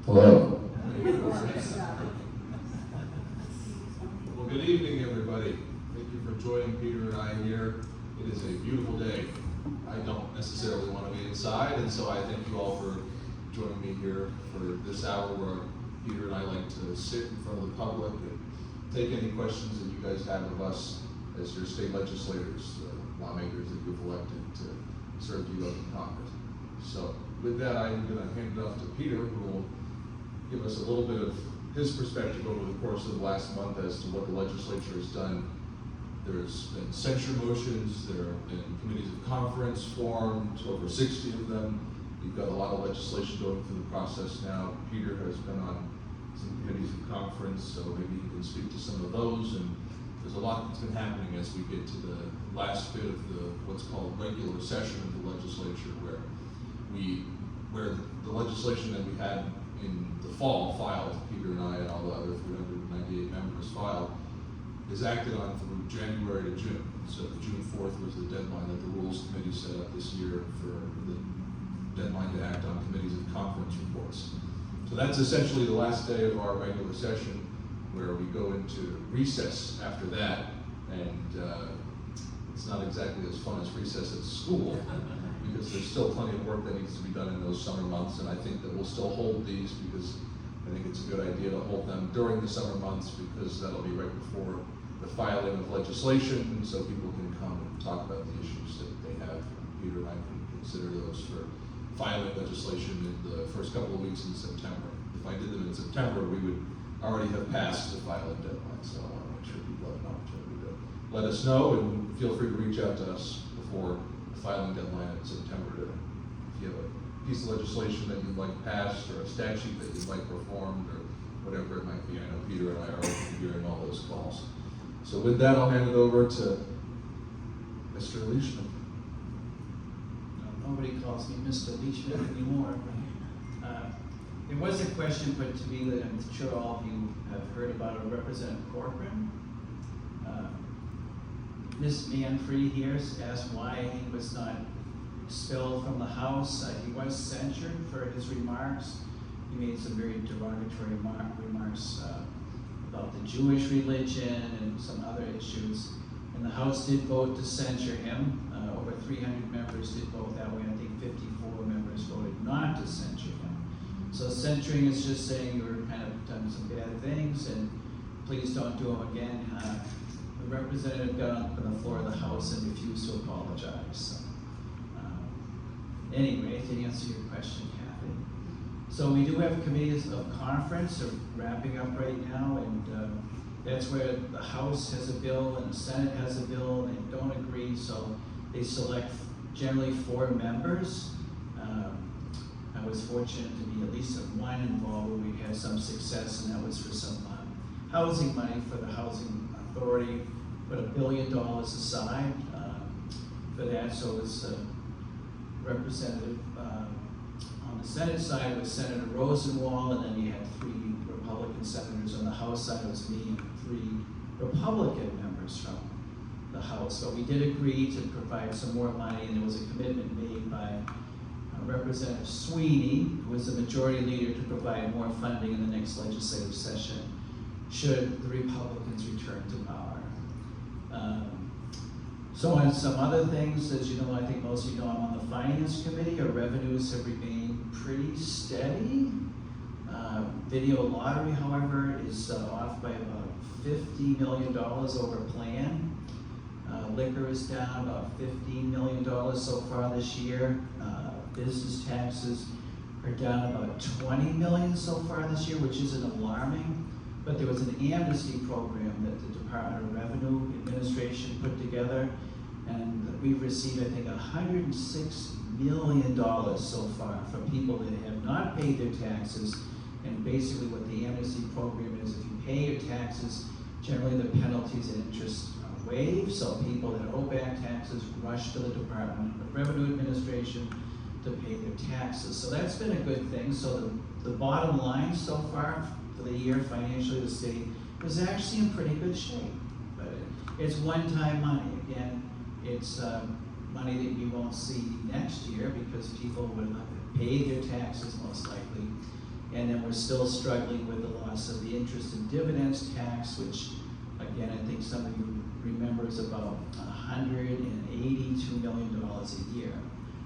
Hello. Well, good evening, everybody. Thank you for joining Peter and I here. It is a beautiful day. I don't necessarily want to be inside, and so I thank you all for joining me here for this hour where Peter and I like to sit in front of the public and take any questions that you guys have of us as your state legislators, lawmakers that you've elected to serve you up in Congress. So with that, I'm going to hand it off to Peter, who will give us a little bit of his perspective over the course of the last month as to what the legislature has done. There's been censure motions, there have been committees of conference formed, over 60 of them. You've got a lot of legislation going through the process now. Peter has been on some committees of conference, so maybe he can speak to some of those. And there's a lot that's been happening as we get to the last bit of what's called regular session of the legislature, where the legislation that we had in the fall filed, Peter and I and all the other 398 members filed, is acted on through January to June. So June 4th was the deadline that the Rules Committee set up this year for the deadline to act on committees of conference reports. So that's essentially the last day of our regular session, where we go into recess after that, and it's not exactly as fun as recess at school, because there's still plenty of work that needs to be done in those summer months, and I think that we'll still hold these because I think it's a good idea to hold them during the summer months, because that'll be right before the filing of legislation, and so people can come and talk about the issues that they have. Peter and I can consider those for filing legislation in the first couple of weeks in September. If I did them in September, we would already have passed the filing deadline, so I want to make sure people have an opportunity to let us know, and feel free to reach out to us before the filing deadline in September if you have a piece of legislation that you'd like passed, or a statute that you'd like reformed, or whatever it might be. I know Peter and I are hearing all those calls. So with that, I'll hand it over to Mr. Leishman. Nobody calls me Mr. Leishman anymore. There was a question put to me that I'm sure all of you have heard about, of Representative Corcoran. Ms. Manfree here asked why he was not expelled from the House. He was censured for his remarks. He made some very derogatory remarks about the Jewish religion and some other issues. And the House did vote to censure him. Over 300 members did vote that way. I think 54 members voted not to censure him. So censuring is just saying you're kind of done some bad things and please don't do them again. The representative got up on the floor of the House and refused to apologize. So, anyway, to answer your question, Kathy. So we do have committees of conference, are wrapping up right now, and that's where the House has a bill and the Senate has a bill, and they don't agree, so they select generally 4 members. I was fortunate to be at least at one involved where we had some success, and that was for some housing money for the Housing Authority. Put $1 billion aside for that, so it was Representative on the Senate side was Senator Rosenwald, and then you had 3 Republican senators. On the House side, it was me and 3 Republican members from the House. But we did agree to provide some more money, and there was a commitment made by Representative Sweeney, who was the majority leader, to provide more funding in the next legislative session should the Republicans return to power. So on some other things, as you know, I think most of you know, I'm on the Finance Committee. Our revenues have remained pretty steady. Video lottery, however, is off by about $50 million over plan. Liquor is down about $15 million so far this year. Business taxes are down about $20 million so far this year, which isn't alarming. But there was an amnesty program that the Department of Revenue Administration put together, and we've received, I think, $106 million so far from people that have not paid their taxes. And basically what the amnesty program is, if you pay your taxes, generally the penalties and interest are waived, so people that owe back taxes rush to the Department of Revenue Administration to pay their taxes. So that's been a good thing. So the bottom line so far for the year financially, the state was actually in pretty good shape. But it's one-time money. Again, it's money that you won't see next year because people will have paid their taxes most likely. And then we're still struggling with the loss of the interest and dividends tax, which, again, I think some of you remember is about $182 million a year.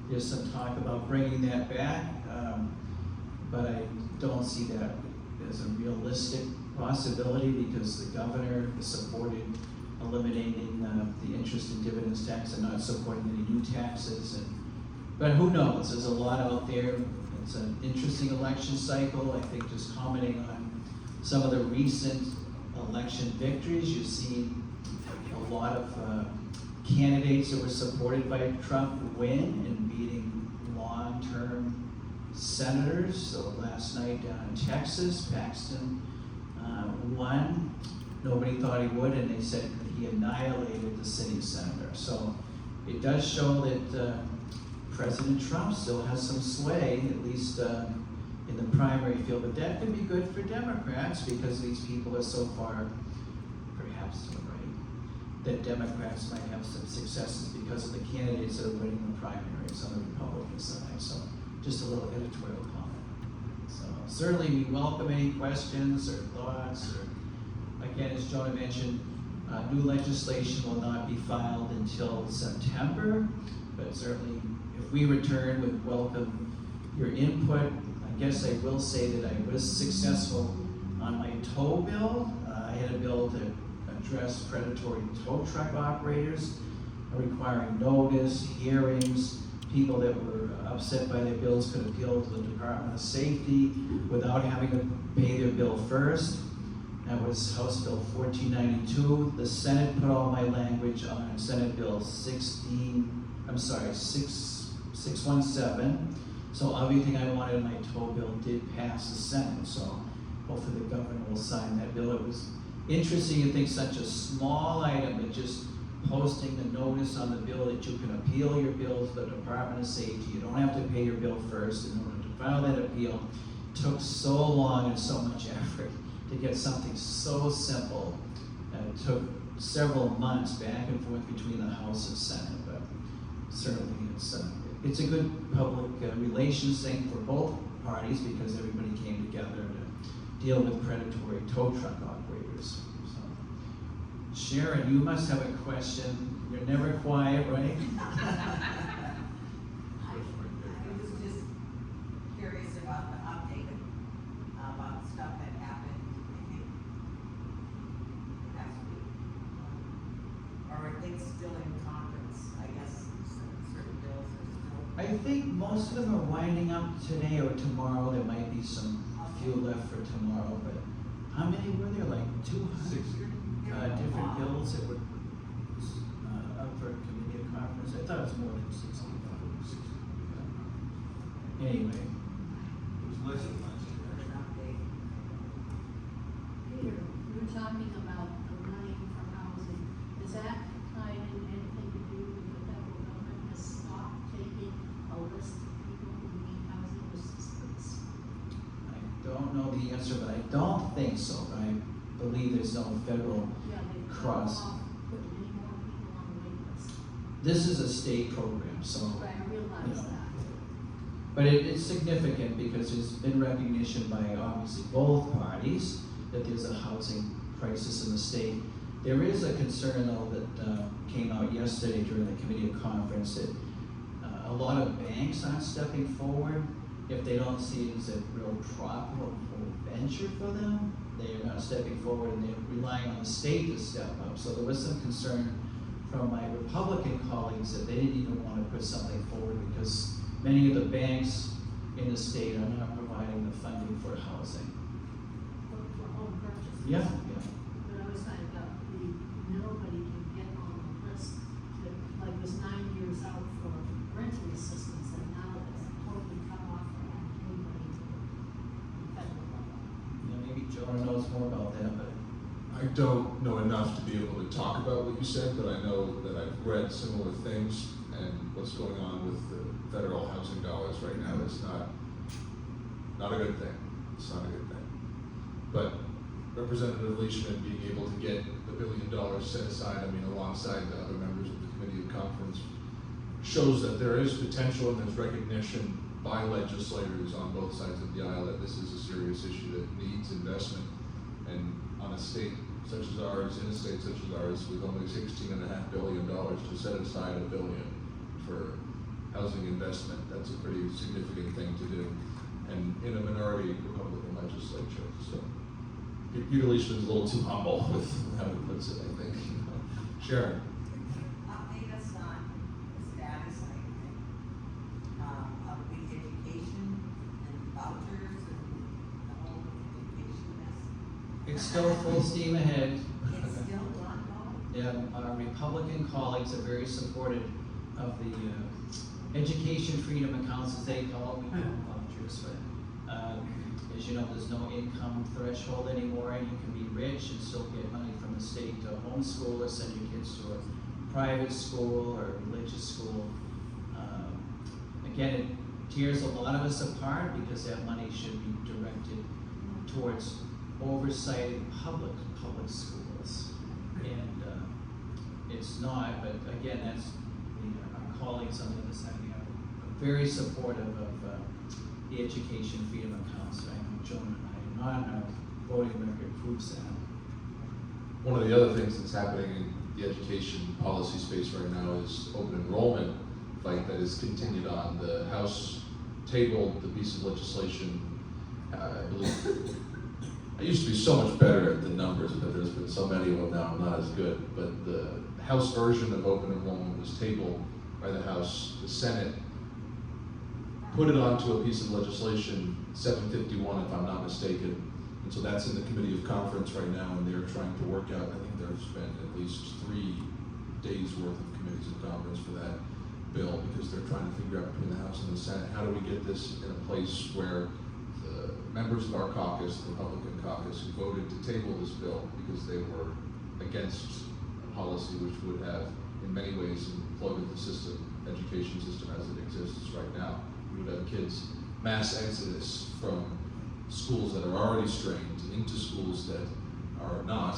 There's some talk about bringing that back, but I don't see that as a realistic possibility because the governor has supported eliminating the interest and dividends tax and not supporting any new taxes. But who knows? There's a lot out there. It's an interesting election cycle. I think just commenting on some of the recent election victories, you've seen a lot of candidates that were supported by Trump win and beating long-term senators. So last night down in Texas, Paxton won. Nobody thought he would, and they said that he annihilated the sitting senator. So it does show that President Trump still has some sway, at least in the primary field. But that could be good for Democrats because these people are so far, perhaps to the right, that Democrats might have some successes because of the candidates that are winning the primaries on the Republican side. So just a little editorial comment. So certainly we welcome any questions or thoughts. Or again, as Jonah mentioned, new legislation will not be filed until September, but certainly if we return, would welcome your input. I guess I will say that I was successful on my tow bill. I had a bill to address predatory tow truck operators, requiring notice, hearings. People that were upset by their bills could appeal to the Department of Safety without having to pay their bill first. That was House Bill 1492. The Senate put all my language on Senate Bill 617. So everything I wanted in my tow bill did pass the Senate. So hopefully the governor will sign that bill. It was interesting to think such a small item, but just posting the notice on the bill that you can appeal your bill to the Department of Safety. You don't have to pay your bill first in order to file that appeal. It took so long and so much effort to get something so simple. It took several months back and forth between the House and Senate, but certainly it's a good public relations thing for both parties because everybody came together to deal with predatory tow truck operators. So, Sharon, you must have a question. You're never quiet, right? I was just curious about the update about stuff that happened, I think, last week. Or are things still in conference? I guess certain bills are still. I think most of them are winding up today or tomorrow. There might be some few left for tomorrow, but how many were there? Like 200 different bills that were up for committee of conference. I thought it was more than 60. Anyway, It was less than last year. There's an update. Peter, you were talking about the money for housing. Does that tie in anything to do with the federal government has stopped taking a list of people who need housing assistance? I don't know the answer, but I don't think so. But I believe there's no federal. Yeah, they've Cross. put many more people on the wait list. This is a state program, so. Right, I realize you know, that. But it's significant because there's been recognition by obviously both parties that there's a housing crisis in the state. There is a concern though that came out yesterday during the committee of conference that a lot of banks aren't stepping forward. If they don't see it as a real profitable venture for them, they are not stepping forward and they're relying on the state to step up. So there was some concern from my Republican colleagues that they didn't even want to put something forward because many of the banks in the state are not providing the funding for housing. For home purchases. Yeah. But I was talking about nobody can get on the list that, like, was 9 years out for rental assistance, and now it's totally cut off from anybody to the federal level. Maybe Jonah knows more about that, but I don't know enough to be able to talk about what you said, but I know that I've read similar things, and what's going on with the federal housing dollars right now is not a good thing. It's not a good thing. But Representative Leishman being able to get the $1 billion set aside, alongside the other members of the committee of conference, shows that there is potential and there's recognition by legislators on both sides of the aisle that this is a serious issue that needs investment. And on a state such as ours, in a state such as ours, with only $16.5 billion to set aside $1 billion for housing investment, that's a pretty significant thing to do. And in a minority Republican legislature, so Peter Leishman's a little too humble with how he puts it, I think. Sharon. Update us on the status, I think, of the education and vouchers and the whole education mess. It's still full steam ahead. It's still ongoing. Yeah, our Republican colleagues are very supportive of the education freedom accounts, as they call it. We call them vouchers, but as you know, there's no income threshold anymore, and you can be rich and still get money from the state to homeschool or send your kids to a private school or religious school. Again, it tears a lot of us apart because that money should be directed towards oversight of public schools. And it's not, but again, that's our colleagues on the other side are very supportive of the education freedom accounts. I know Joan and I, and our voting record proves that. One of the other things that's happening in the education policy space right now is open enrollment fight that has continued on. The House tabled the piece of legislation, I believe. I used to be so much better at the numbers, but there's been so many of them now, I'm not as good. But the House version of open enrollment was tabled by the House. The Senate put it onto a piece of legislation, 751 if I'm not mistaken. And so that's in the committee of conference right now, and they're trying to work out, I think there's been at least 3 days worth of committees of conference for that bill, because they're trying to figure out between the House and the Senate, how do we get this in a place where the members of our caucus, the Republican caucus, who voted to table this bill because they were against a policy which would have, in many ways, imploded the system, education system as it exists right now. We would have kids mass exodus from schools that are already strained into schools that are not,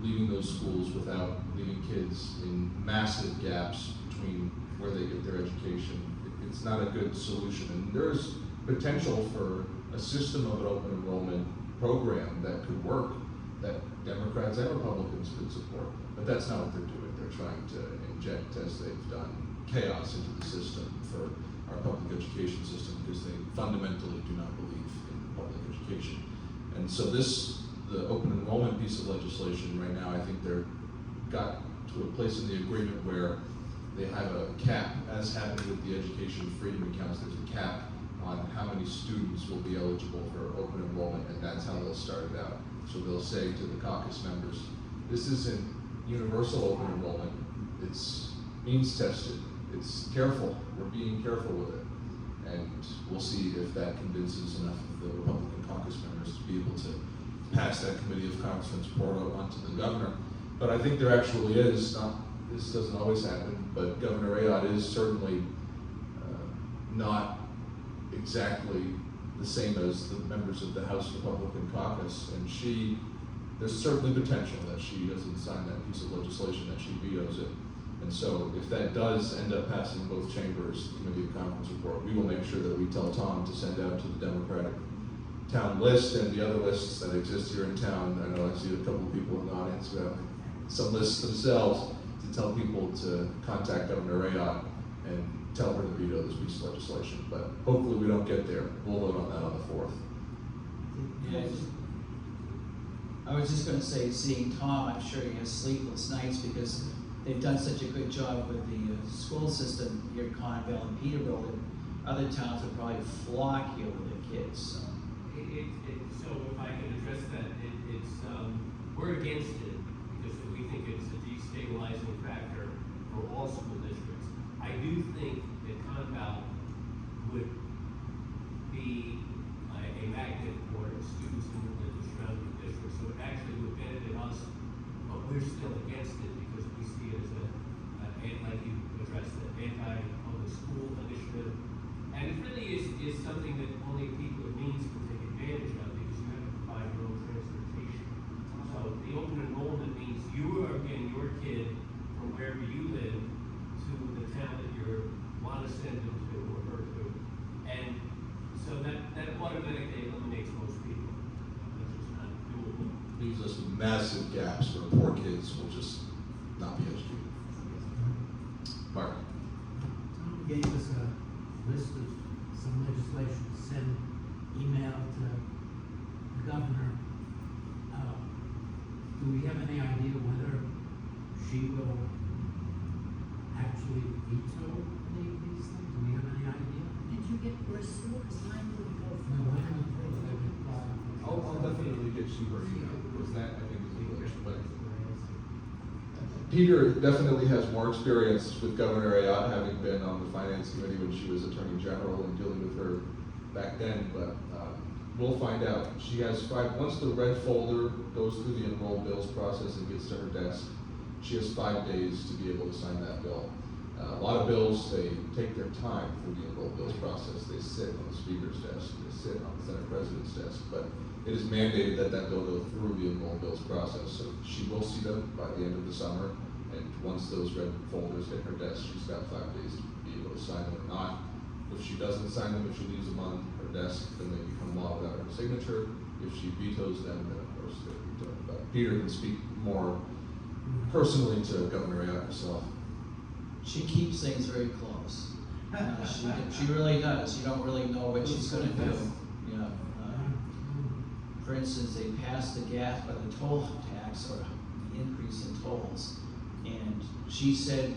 leaving those schools without leaving kids in massive gaps between where they get their education. It's not a good solution, and there's potential for a system of an open enrollment program that could work, that Democrats and Republicans could support. But that's not what they're doing. They're trying to inject, as they've done, chaos into the system for our public education system, because they fundamentally do not believe in public education. And so the open enrollment piece of legislation right now, I think they're got to a place in the agreement where they have a cap, as happened with the education freedom accounts. There's a cap on how many students will be eligible for open enrollment, and that's how they'll start it out. So they'll say to the caucus members, this isn't universal open enrollment, it's means tested, it's careful, we're being careful with it. And we'll see if that convinces enough of the Republican caucus members to be able to pass that committee of conference and pour it onto the governor. But I think there actually is, this doesn't always happen, but Governor Ayotte is certainly not exactly the same as the members of the House Republican caucus, and there's certainly potential that she doesn't sign that piece of legislation, that she vetoes it. And so if that does end up passing both chambers, the committee of conference report, we will make sure that we tell Tom to send out to the Democratic town list and the other lists that exist here in town. I know I see a couple of people in the audience who have some lists themselves, to tell people to contact Governor Ayotte and tell her to veto this piece of legislation. But hopefully we don't get there. We'll vote on that on the 4th. Yeah, I was just gonna say, seeing Tom, I'm sure he has sleepless nights because they've done such a good job with the school system here in Conville and Peterborough that other towns would probably flock here with their kids. So. So if I can address that, we're against it because we think it's a destabilizing factor for all school districts. I do think that Conval would be a magnet for students in the surrounding districts, so it actually would benefit us, but we're still against it because we see it as like you addressed, the anti-public school initiative. And it really is something that only people with means can take advantage of because you have to provide your own transportation. So the open enrollment means you are getting your kid from wherever you live to the town that you want to send them to or her to. And massive gaps where poor kids will just not be educated. Mark? Tom gave us a list of some legislation to send email to the governor. Do we have any idea whether she will actually veto any of these things? Do we have any idea? Did you get yours through, because mine wouldn't go No, through. I haven't heard of any problem. I'll definitely get you her email, because that, I think, is the issue, but Peter definitely has more experience with Governor Ayotte, having been on the Finance Committee when she was Attorney General and dealing with her back then, but we'll find out. She has once the red folder goes through the enrolled bills process and gets to her desk, she has 5 days to be able to sign that bill. A lot of bills, they take their time through the enrolled bills process. They sit on the Speaker's desk, they sit on the Senate President's desk, but it is mandated that that bill go through the enrolled bills process. So she will see them by the end of the summer, and once those red folders hit her desk, she's got 5 days to be able to sign them or not. If she doesn't sign them, if she leaves them on her desk, then they become law without her signature. If she vetoes them, then of course they're vetoed. But Peter can speak more personally to Governor Ayotte herself. She keeps things very close. She really does. You don't really know what she's gonna do. Yeah. For instance, they passed the toll tax, or the increase in tolls, and she said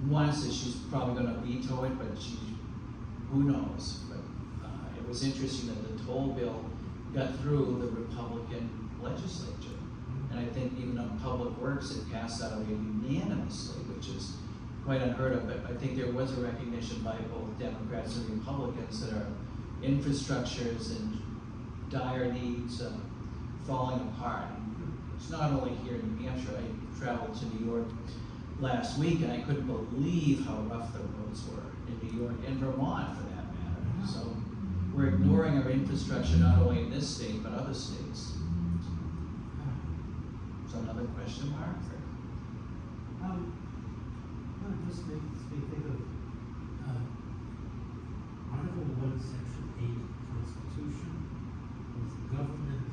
once that she's probably gonna veto it, but who knows? But it was interesting that the toll bill got through the Republican legislature. And I think even on Public Works, it passed out unanimously, which is quite unheard of. But I think there was a recognition by both Democrats and Republicans that our infrastructures and dire needs falling apart. It's not only here in New Hampshire. I traveled to New York last week, and I couldn't believe how rough the roads were in New York and Vermont, for that matter. So we're ignoring our infrastructure not only in this state but other states. So another question mark? This makes me think of Article 1, Section 8 of the Constitution, was the government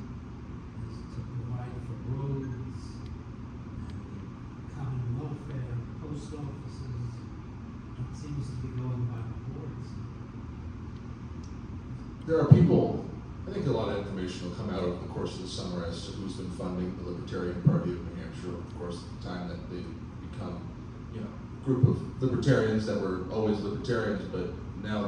is to provide for roads and common welfare, post offices. It seems to be going by the boards. There are people, I think a lot of information will come out over the course of the summer as to who's been funding the Libertarian Party of New Hampshire, of course, at the time that they become, group of libertarians that were always libertarians, but now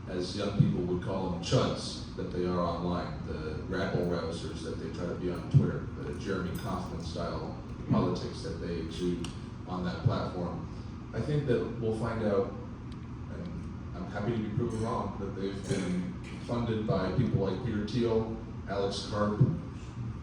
as young people would call them, chuds that they are online, the rabble-rousers that they try to be on Twitter, the Jeremy Kauffman style politics that they exude on that platform. I think that we'll find out, and I'm happy to be proven wrong, that they've been funded by people like Peter Thiel, Alex Karp,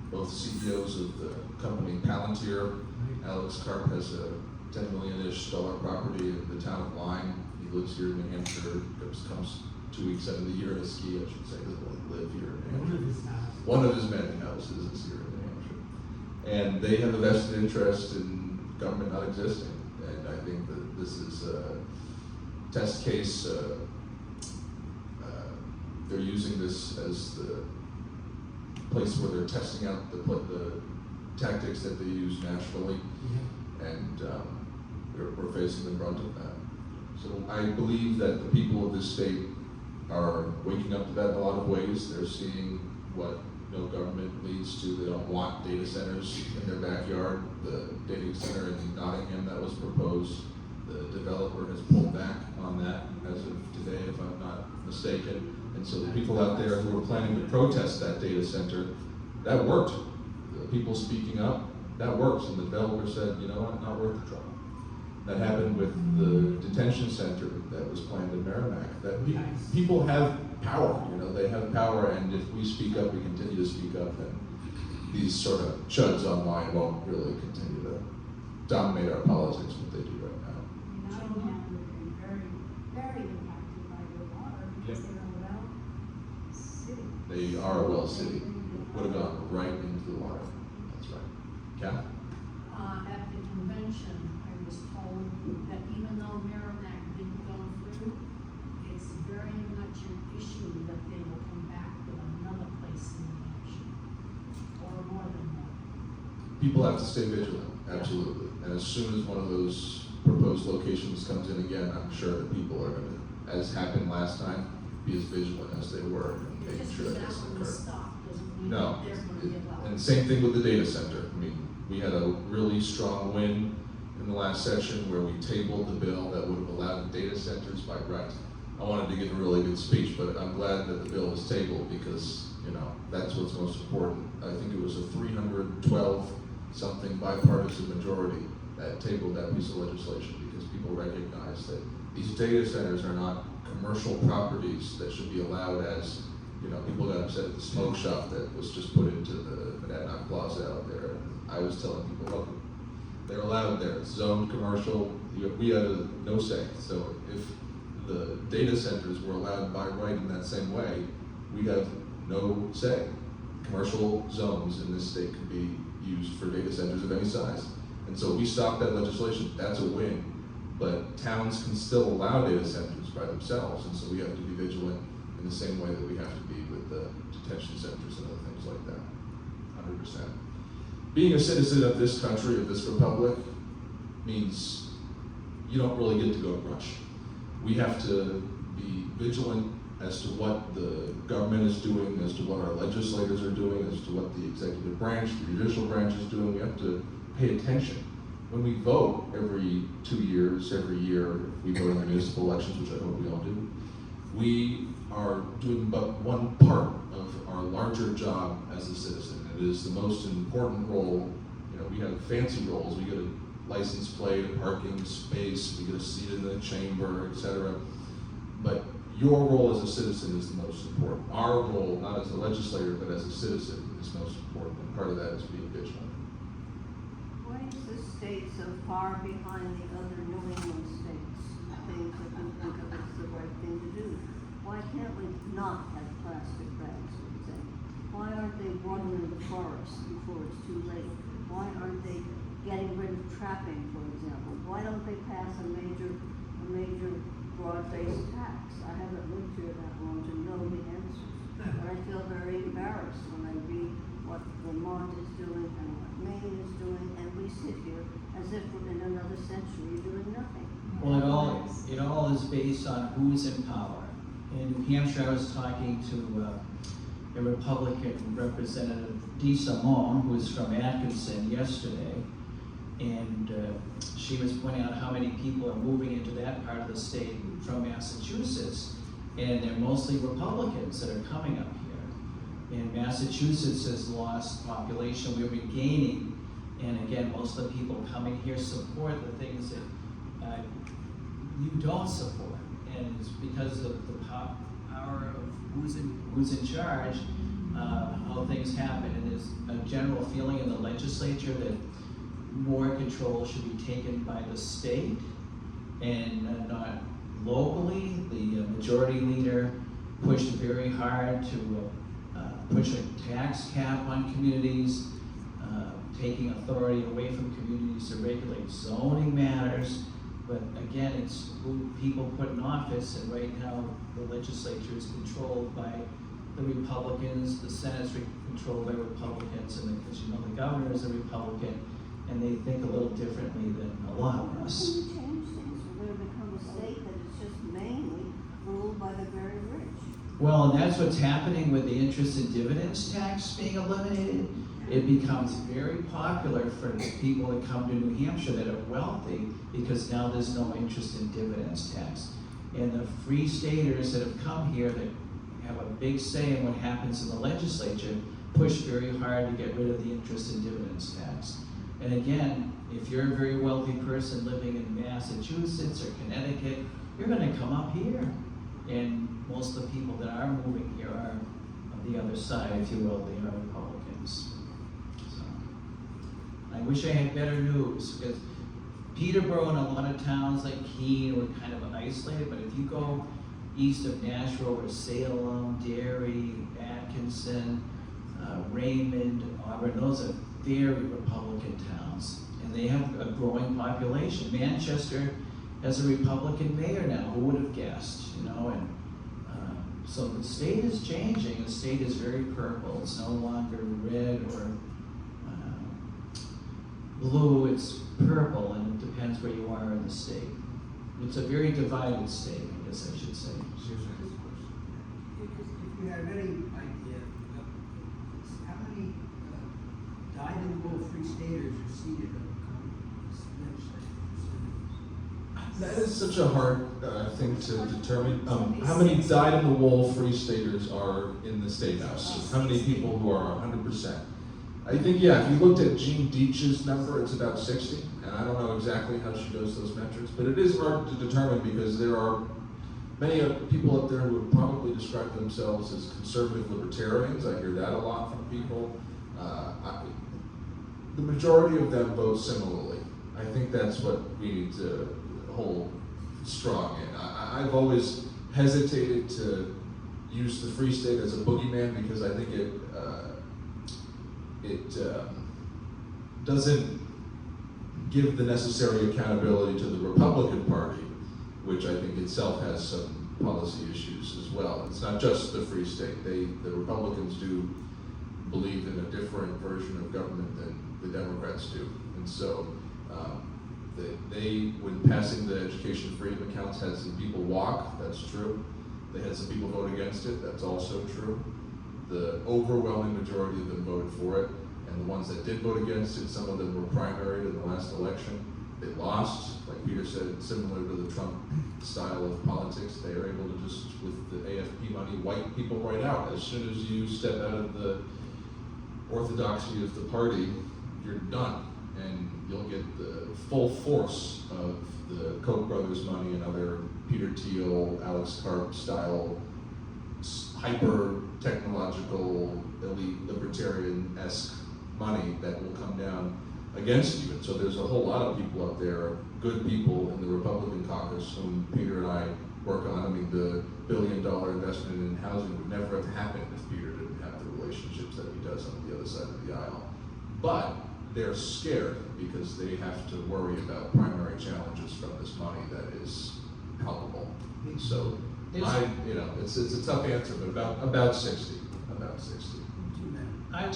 both CEOs of the company Palantir. Alex Karp has a $10 million-ish property in the town of Lyme. He lives here in New Hampshire. Comes 2 weeks out of the year to ski, I should say. Doesn't really live here in New Hampshire. One of his many houses is here in New Hampshire. And they have a vested interest in government not existing. And I think that this is a test case. They're using this as the place where they're testing out the tactics that they use nationally. And we're facing the brunt of that. So I believe that the people of this state are waking up to that in a lot of ways. They're seeing what no government leads to. They don't want data centers in their backyard. The data center in Nottingham that was proposed, the developer has pulled back on that as of today, if I'm not mistaken. And so the people out there who were planning to protest that data center, that worked. The people speaking up, that works. And the developer said, you know what, not worth the trouble. That happened with the detention center that was planned in Merrimack. That people have power, they have power, and if we speak up, we continue to speak up, then these sort of chuds online won't really continue to dominate our politics, what they do right now. Nottingham would be very, very impacted by the water because they're a well city. They are a well city. Would have gone right into the water. That's right. Kath? At the convention, I was told that even though Merrimack didn't go through, it's very much an issue that they will come back with another place in New Hampshire, or more than People have to stay vigilant, absolutely. And as soon as one of those proposed locations comes in again, I'm sure that people are gonna, as happened last time, be as vigilant as they were in making Just sure that because that doesn't one was occur. stopped doesn't mean No, that they're gonna give up. and same thing with the data center. I mean, we had a really strong win in the last session where we tabled the bill that would have allowed the data centers by right. I wanted to give a really good speech, but I'm glad that the bill was tabled because, you know, that's what's most important. I think it was a 312 something bipartisan majority that tabled that piece of legislation because people recognize that these data centers are not commercial properties that should be allowed as, you know, people got upset at the smoke shop that was just put into the Monadnock Plaza out there. And I was telling people, look, they're allowed there, it's zoned commercial, we had no say. So if the data centers were allowed by right in that same way, we'd have no say. Commercial zones in this state could be used for data centers of any size. And so we stopped that legislation, that's a win. But towns can still allow data centers by themselves, and so we have to be vigilant in the same way that we have to be with the detention centers and other things like that, 100%. Being a citizen of this country, of this republic, means you don't really get to go rush. We have to be vigilant as to what the government is doing, as to what our legislators are doing, as to what the executive branch, the judicial branch is doing. We have to pay attention. When we vote every 2 years, every year, if we vote in the municipal elections, which I hope we all do, we are doing but one part of our larger job as a citizen. It is the most important role. You know, we have fancy roles. We get a license plate, a parking space, we get a seat in the chamber, etc. But your role as a citizen is the most important. Our role, not as a legislator, but as a citizen, is most important. And part of that is being vigilant. Why is this state so far behind the other New England states? Things that we think of as the right thing to do. Why can't we not have plastic bags, for example? Why aren't they watering the forest before it's too late? Why aren't they getting rid of trapping, for example? Why don't they pass a major broad-based tax? I haven't lived here that long to know the answers, but I feel very embarrassed when I read what Vermont is doing and what Maine is doing, and we sit here as if we're in another century doing nothing. Well, it all is based on who's in power. In New Hampshire, I was talking to a Republican representative, Dee Simone, who is from Atkinson, yesterday, and she was pointing out how many people are moving into that part of the state from Massachusetts, and they're mostly Republicans that are coming up here. And Massachusetts has lost population, we're regaining, and again, most of the people coming here support the things that you don't support, and it's because of the power of who's in charge, how things happen. And there's a general feeling in the legislature that more control should be taken by the state and not locally. The majority leader pushed very hard to push a tax cap on communities, taking authority away from communities to regulate zoning matters. But again, it's who people put in office, and right now the legislature is controlled by the Republicans, the Senate's controlled by Republicans, and as you know, the governor is a Republican, and they think a little differently than a lot of us. How can we change things? We're going to become a state that is just mainly ruled by the very rich. Well, and that's what's happening with the interest and dividends tax being eliminated. It becomes very popular for people that come to New Hampshire that are wealthy because now there's no interest in dividends tax. And the free staters that have come here that have a big say in what happens in the legislature push very hard to get rid of the interest in dividends tax. And again, if you're a very wealthy person living in Massachusetts or Connecticut, you're gonna come up here. And most of the people that are moving here are on the other side, if you will, they are Republicans. So, I wish I had better news, because Peterborough and a lot of towns like Keene were kind of isolated, but if you go east of Nashville or Salem, Derry, Atkinson, Raymond, Auburn, those are very Republican towns, and they have a growing population. Manchester has a Republican mayor now, who would have guessed, you know, and so the state is changing. The state is very purple. It's no longer red or blue, it's purple, and it depends where you are in the state. It's a very divided state, I guess I should say. If you have any idea of how many dyed-in-the-wool Free Staters are seated on this legislative That is such a hard thing to determine. How many dyed-in-the-wool Free Staters are in the State House? How many people who are 100%? I think, yeah, if you looked at Jean Deitch's number, it's about 60, and I don't know exactly how she does those metrics, but it is hard to determine because there are many people up there who would probably describe themselves as conservative libertarians. I hear that a lot from people. The majority of them vote similarly. I think that's what we need to hold strong in. I've always hesitated to use the Free State as a boogeyman because I think it doesn't give the necessary accountability to the Republican Party, which I think itself has some policy issues as well. It's not just the Free State. The Republicans do believe in a different version of government than the Democrats do. And so they, when passing the Education Freedom Accounts, had some people walk, that's true. They had some people vote against it, that's also true. The overwhelming majority of them voted for it, and the ones that did vote against it, some of them were primaried in the last election. They lost, like Peter said, similar to the Trump style of politics. They are able to just, with the AFP money, wipe people right out. As soon as you step out of the orthodoxy of the party, you're done. And you'll get the full force of the Koch brothers money and other Peter Thiel, Alex Karp style, hyper-technological, elite, libertarian-esque money that will come down against you. And so there's a whole lot of people up there, good people in the Republican caucus, whom Peter and I work on. I mean, the $1 billion investment in housing would never have happened if Peter didn't have the relationships that he does on the other side of the aisle. But they're scared because they have to worry about primary challenges from this money that is palpable. So, it's a tough answer, but about 60, about 60. I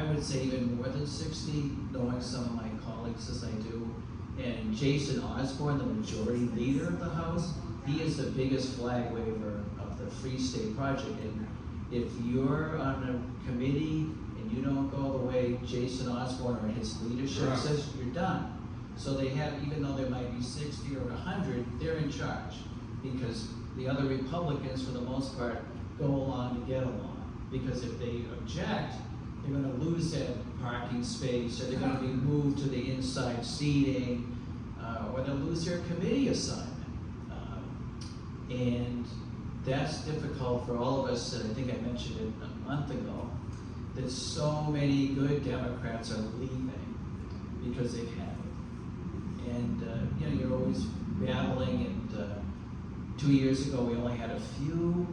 would say even more than 60, knowing some of my colleagues as I do. And Jason Osborne, the majority leader of the House, he is the biggest flag waver of the Free State Project. And if you're on a committee and you don't go the way Jason Osborne or his leadership says, you're done. So they have, even though there might be 60 or 100, they're in charge. Because the other Republicans, for the most part, go along to get along. Because if they object, they're going to lose that parking space, or they're going to be moved to the inside seating, or they'll lose their committee assignment. And that's difficult for all of us, and I think I mentioned it a month ago, that so many good Democrats are leaving because they've had it. And you're always battling, and 2 years ago we only had a few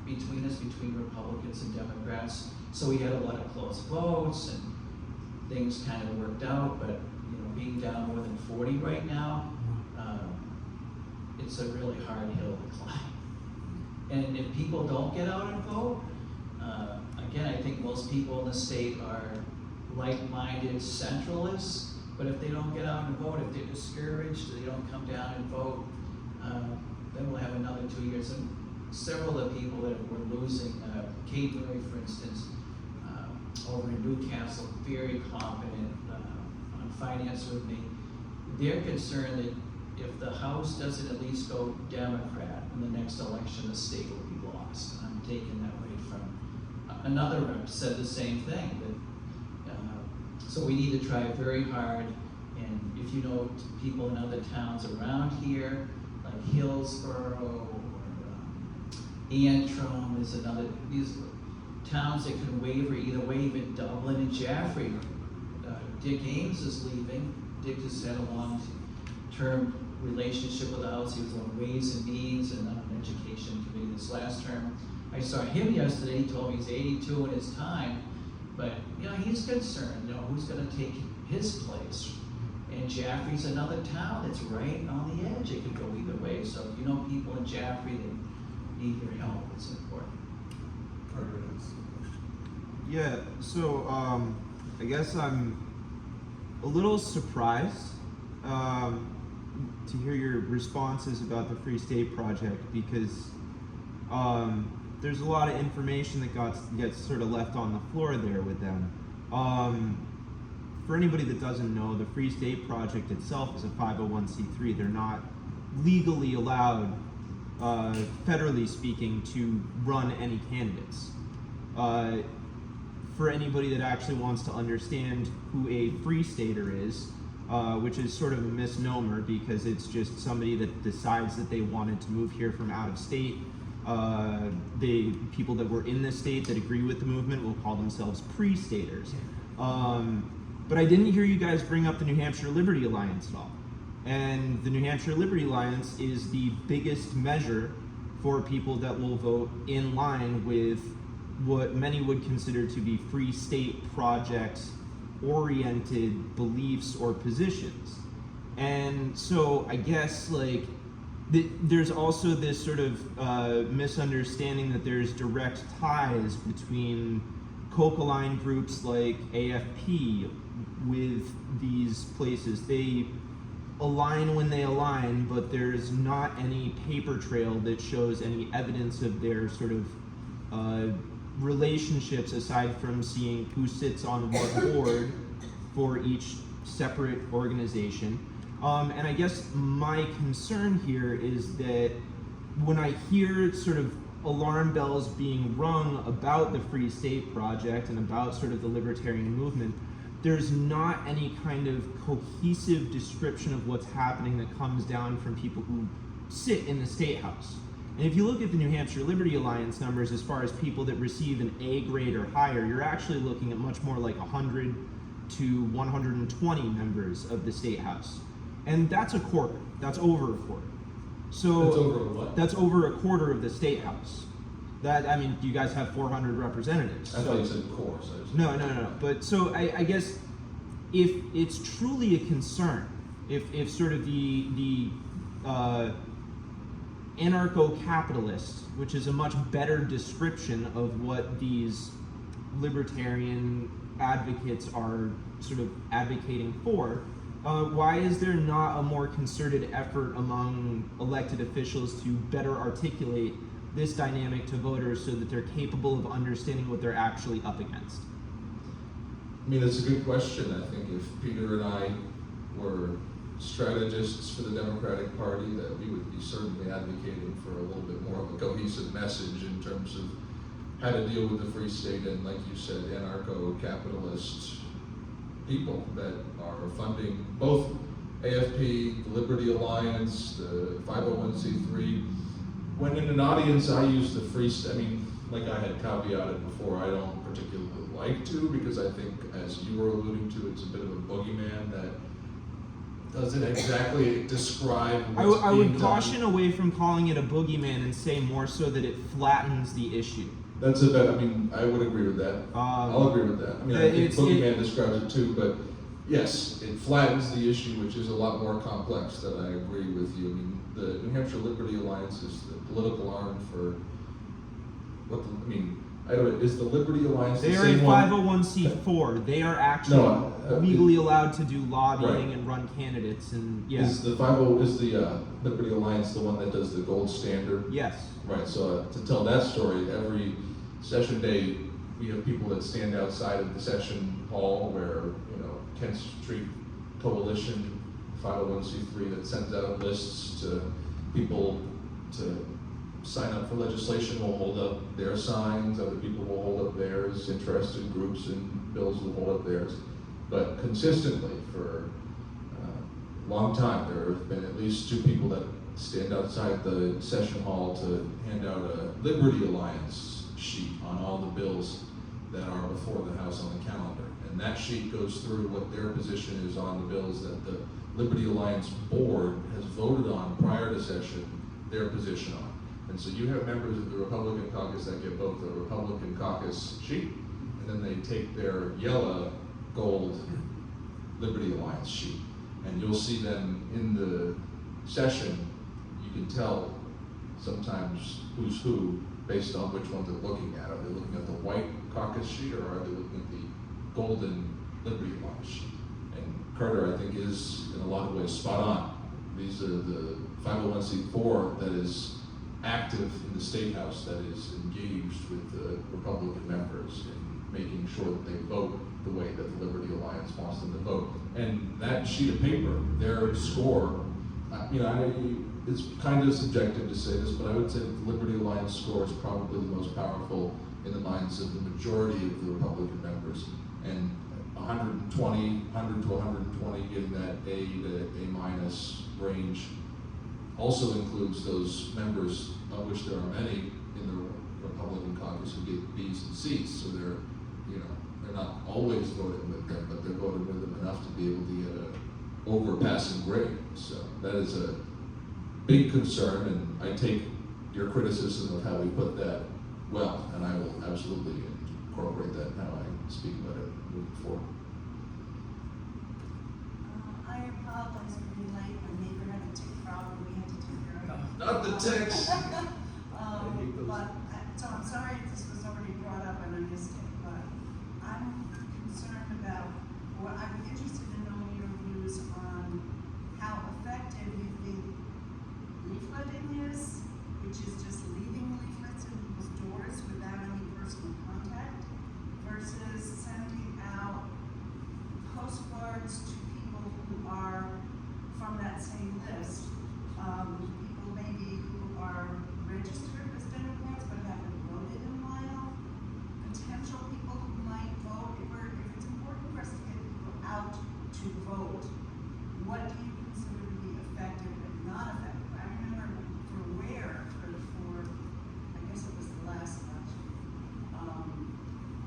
between Republicans and Democrats, so we had a lot of close votes and things kind of worked out, but being down more than 40 right now, it's a really hard hill to climb. And if people don't get out and vote, again, I think most people in the state are like-minded centralists, but if they don't get out and vote, if they're discouraged, they don't come down and vote, then we'll have another 2 years. And several of the people that we're losing, Kate Murray, for instance, over in Newcastle, very competent on finance with me, they're concerned that if the House doesn't at least go Democrat in the next election, the state will be lost. And I'm taking that way from another rep said the same thing. That, so we need to try very hard. And if you know people in other towns around here, like Hillsborough or Antrim is another, these towns that can waver either way, even Dublin and Jaffrey. Dick Ames is leaving. Dick has had a long-term relationship with the House. He was on Ways and Means and on an education committee this last term. I saw him yesterday. He told me he's 82 in his time, but he's concerned. Who's going to take his place? And Jaffrey's another town that's right on the edge. It could go either way. So if you know people in Jaffrey that need your help, it's important. Yeah. So I guess I'm a little surprised to hear your responses about the Free State Project, because there's a lot of information that gets sort of left on the floor there with them. For anybody that doesn't know, the Free State Project itself is a 501c3. They're not legally allowed, federally speaking, to run any candidates. For anybody that actually wants to understand who a Free Stater is, which is sort of a misnomer because it's just somebody that decides that they wanted to move here from out of state. People that were in the state that agree with the movement will call themselves pre-staters. But I didn't hear you guys bring up the New Hampshire Liberty Alliance at all. And the New Hampshire Liberty Alliance is the biggest measure for people that will vote in line with what many would consider to be Free State Project oriented beliefs or positions. And so I guess like there's also this sort of misunderstanding that there's direct ties between Coca-Line groups like AFP with these places. They align when they align, but there's not any paper trail that shows any evidence of their sort of relationships aside from seeing who sits on what board for each separate organization. And I guess my concern here is that when I hear sort of alarm bells being rung about the Free State Project and about sort of the libertarian movement, there's not any kind of cohesive description of what's happening that comes down from people who sit in the State House. And if you look at the New Hampshire Liberty Alliance numbers as far as people that receive an A grade or higher, you're actually looking at much more like 100 to 120 members of the State House. And that's a quarter. That's over a quarter. So That's over what? That's over a quarter of the State House. That, I mean, you guys have 400 representatives. I thought you said core, so I was- No. But so I guess if it's truly a concern, if sort of the anarcho-capitalist, which is a much better description of what these libertarian advocates are sort of advocating for, why is there not a more concerted effort among elected officials to better articulate this dynamic to voters so that they're capable of understanding what they're actually up against? I mean, that's a good question. I think if Peter and I were strategists for the Democratic Party, that we would be certainly advocating for a little bit more of a cohesive message in terms of how to deal with the Free State and, like you said, anarcho-capitalist people that are funding both AFP, the Liberty Alliance, the 501c3. When in an audience, I use the Free State. I mean, like I had caveated before, I don't particularly like to, because I think, as you were alluding to, it's a bit of a boogeyman that doesn't exactly describe what's I being would done. caution away from calling it a boogeyman and say more so that it flattens the issue. That's a bit, I mean, I would agree with that. I'll agree with that. I mean, I think it's- boogeyman describes it too, but yes, it flattens the issue, which is a lot more complex. That I agree with you. I mean, the New Hampshire Liberty Alliance is the political arm for what the, I mean, I don't, is the Liberty Alliance the They are a same one? 501c4. They are actually No, legally allowed to do lobbying Right. and run candidates, and yeah. Is the Liberty Alliance the one that does the gold standard? Yes. Right, so to tell that story, every session day, we have people that stand outside of the session hall where, you know, Kent Street Coalition, 501c3, that sends out lists to people to sign up for legislation, will hold up their signs, other people will hold up theirs, interested groups and bills will hold up theirs. But consistently, for a long time, there have been at least two people that stand outside the session hall to hand out a Liberty Alliance sheet on all the bills that are before the House on the calendar. And that sheet goes through what their position is on the bills that the Liberty Alliance board has voted on prior to session, their position on. And so you have members of the Republican caucus that get both the Republican caucus sheet, and then they take their yellow, gold Liberty Alliance sheet. And you'll see them in the session. You can tell sometimes who's who based on which one they're looking at. Are they looking at the white caucus sheet, or are they looking at the golden Liberty Alliance sheet? And Carter, I think, is in a lot of ways spot on. These are the 501c4 that is active in the State House, that is engaged with the Republican members in making sure that they vote the way that the Liberty Alliance wants them to vote. And that sheet of paper, their score, it's kind of subjective to say this, but I would say that the Liberty Alliance score is probably the most powerful in the minds of the majority of the Republican members. And 100 to 120, getting that A to A minus range also includes those members, of which there are many in the Republican caucus who get B's and C's. So they're not always voting with them, but they're voting with them enough to be able to get a overpassing grade. So that is a big concern, and I take your criticism of how we put that well, and I will absolutely incorporate that in how I speak about it moving forward. I apologize for being late. My neighbor had a tick problem we had to take care of. Not the ticks. So I'm sorry if this was already brought up and I missed it, but I'm concerned about, or I'd be interested in knowing your views on how effective you think leafleting is, which is just leaving leaflets in people's doors without any personal contact, versus sending out postcards to people who are from that same list. People maybe who are registered as Democrats but haven't voted in a while. Potential people who might vote. If it's important for us to get people out to vote, what do you consider to be effective and not effective? I remember I guess it was the last election,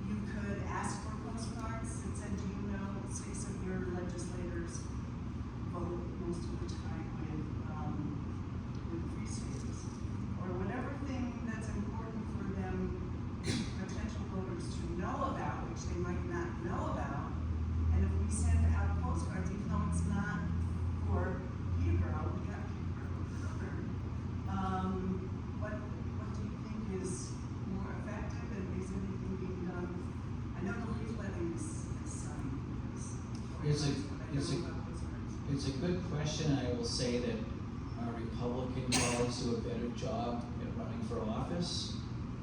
you could ask for postcards that said, do you know 6 of your legislators vote most of the time with free states? Or whatever thing that's important for them, potential voters to know about, which they might not know about. And if we send out postcards, even though it's not for Peterborough, we got Peterborough covered. What do you think is more effective, and is anything being done? I know the leafletting is sunny. It's a good question. I will say that our Republican colleagues do a better job at running for office.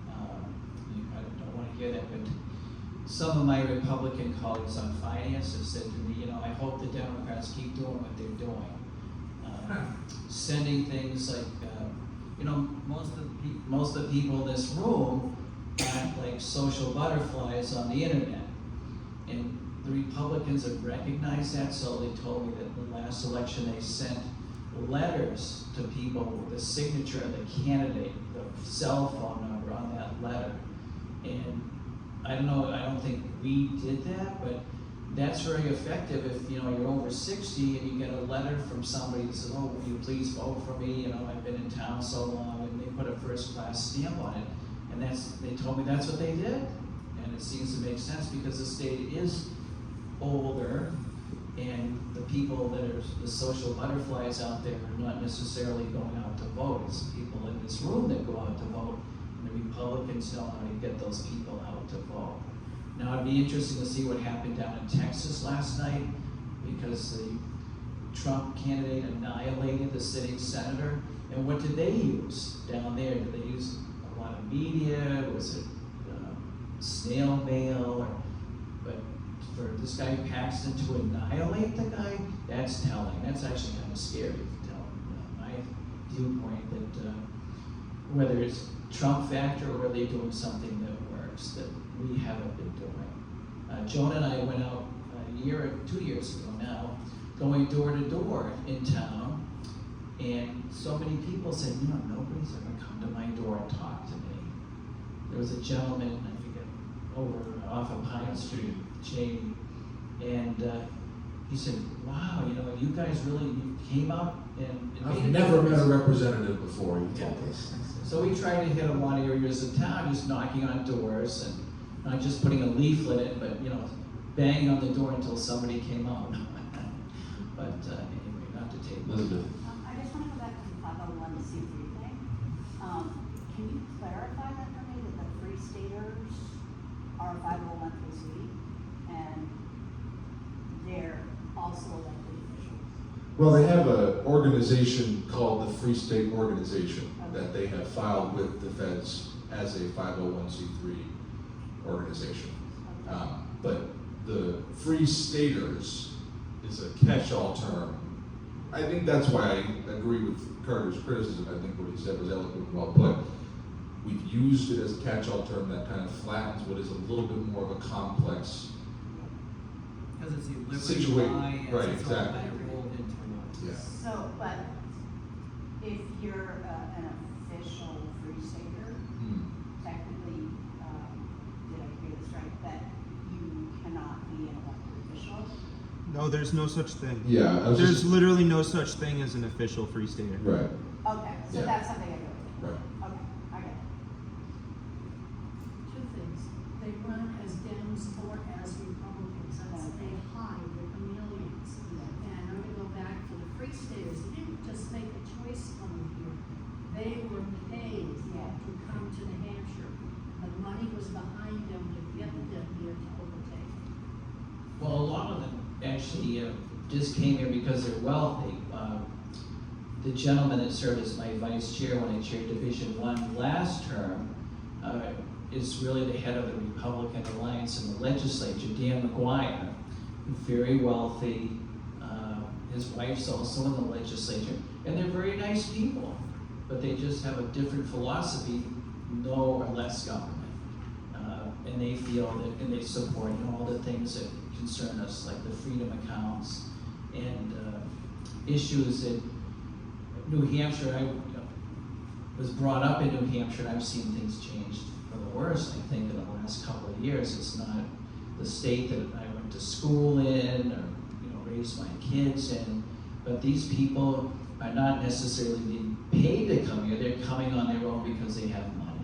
I don't want to hear that, but some of my Republican colleagues on finance have said to me, I hope the Democrats keep doing what they're doing. Sending things like, most of the people in this room act like social butterflies on the internet. And the Republicans have recognized that, so they told me that in the last election they sent letters to people with the signature of the candidate, the cell phone number on that letter. And I don't think we did that, but that's very effective if you're over 60 and you get a letter from somebody that says, oh, will you please vote for me? I've been in town so long, and they put a first-class stamp on it. And they told me that's what they did. And it seems to make sense because the state is older, and the people that are the social butterflies out there are not necessarily going out to vote. It's people in this room that go out to vote, and the Republicans know how to get those people out to vote. Now, it'd be interesting to see what happened down in Texas last night, because the Trump candidate annihilated the sitting senator. And what did they use down there? Did they use a lot of media? Was it snail mail? But for this guy Paxton to annihilate the guy, that's telling. That's actually kind of scary to tell my viewpoint that whether it's Trump factor or are they doing something that works that we haven't been doing. Joan and I went out 2 years ago now, going door to door in town, and so many people said, nobody's ever come to my door and talked to me. There was a gentleman, I forget, over off of Pine Street, Cheney, and he said, wow, you guys really came out and I've made never met a representative before, you told us. So we tried to hit a lot of areas of town, just knocking on doors and not just putting a leaflet in, but banging on the door until somebody came out. But anyway, not to take. Elizabeth. I just want to go back to the 501c3 thing. Can you clarify that for me, that the Free Staters are 501c3 and they're also elected officials? Well, they have an organization called the Free State Organization that they have filed with the feds as a 501c3 organization. But the Free Staters is a catch-all term. I think that's why I agree with Carter's criticism. I think what he said was eloquent and well put. We've used it as a catch-all term that kind of flattens what is a little bit more of a complex. Because it's the Liberty Situate- Alliance, right, it's all exactly. kind of rolled into one. Yeah. So, but if you're an official free stater, technically, did I hear this right, that you cannot be an elected official? No, there's no such thing. Yeah, I was There's just, literally no such thing as an official free stater. right, Okay, so Yeah. that's something I know. right. Okay, I get it. Two things, they run as Dems or as Republicans, that's, they hide, they're chameleons. And I'm gonna go back to the Free Staters, they didn't just make a choice coming here, they were paid to come to New Hampshire. The money was behind them to get them here to overtake. Well, a lot of them actually just came here because they're wealthy. The gentleman that served as my vice chair when I chaired Division 1 last term is really the head of the Republican Alliance in the legislature, Dan McGuire, very wealthy. His wife's also in the legislature, and they're very nice people, but they just have a different philosophy, no or less government. And they feel that, and they support all the things that concern us, like the freedom accounts and issues that New Hampshire, I was brought up in New Hampshire, and I've seen things change for the worse, I think, in the last couple of years. It's not the state that I went to school in or, raised my kids in, but these people are not necessarily being paid to come here. They're coming on their own because they have money.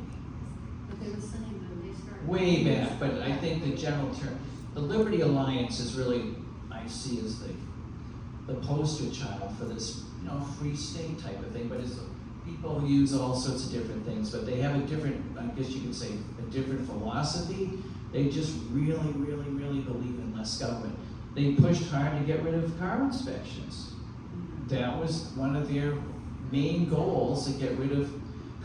But they were saying that they started. Way back, but I think the general term, the Liberty Alliance is really, I see as the poster child for this, free state type of thing, but it's, people use all sorts of different things, but they have a different, I guess you could say, a different philosophy. They just really, really, really believe in less government. They pushed hard to get rid of car inspections. That was one of their main goals, to get rid of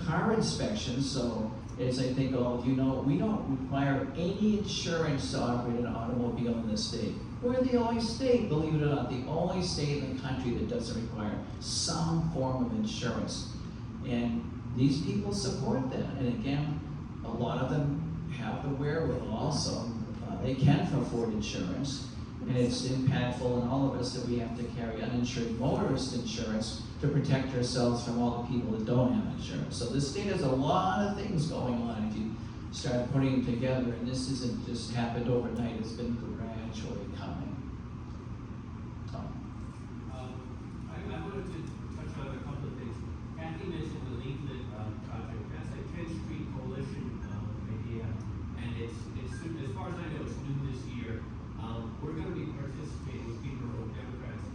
car inspections. So, as I think all of you know, we don't require any insurance to operate an automobile in this state. We're the only state, believe it or not, the only state in the country that doesn't require some form of insurance. And these people support that. And again, a lot of them have the wherewithal, so they can afford insurance. And it's impactful on all of us that we have to carry uninsured motorist insurance to protect ourselves from all the people that don't have insurance. So this state has a lot of things going on if you start putting them together, and this isn't just happened overnight, it's been gradually coming. I wanted to touch on a couple of things. Kathy mentioned the leaflet project. That's a 10th Street Coalition idea, and it's as far as I know, it's new this year. We're going to be participating, people who are Democrats,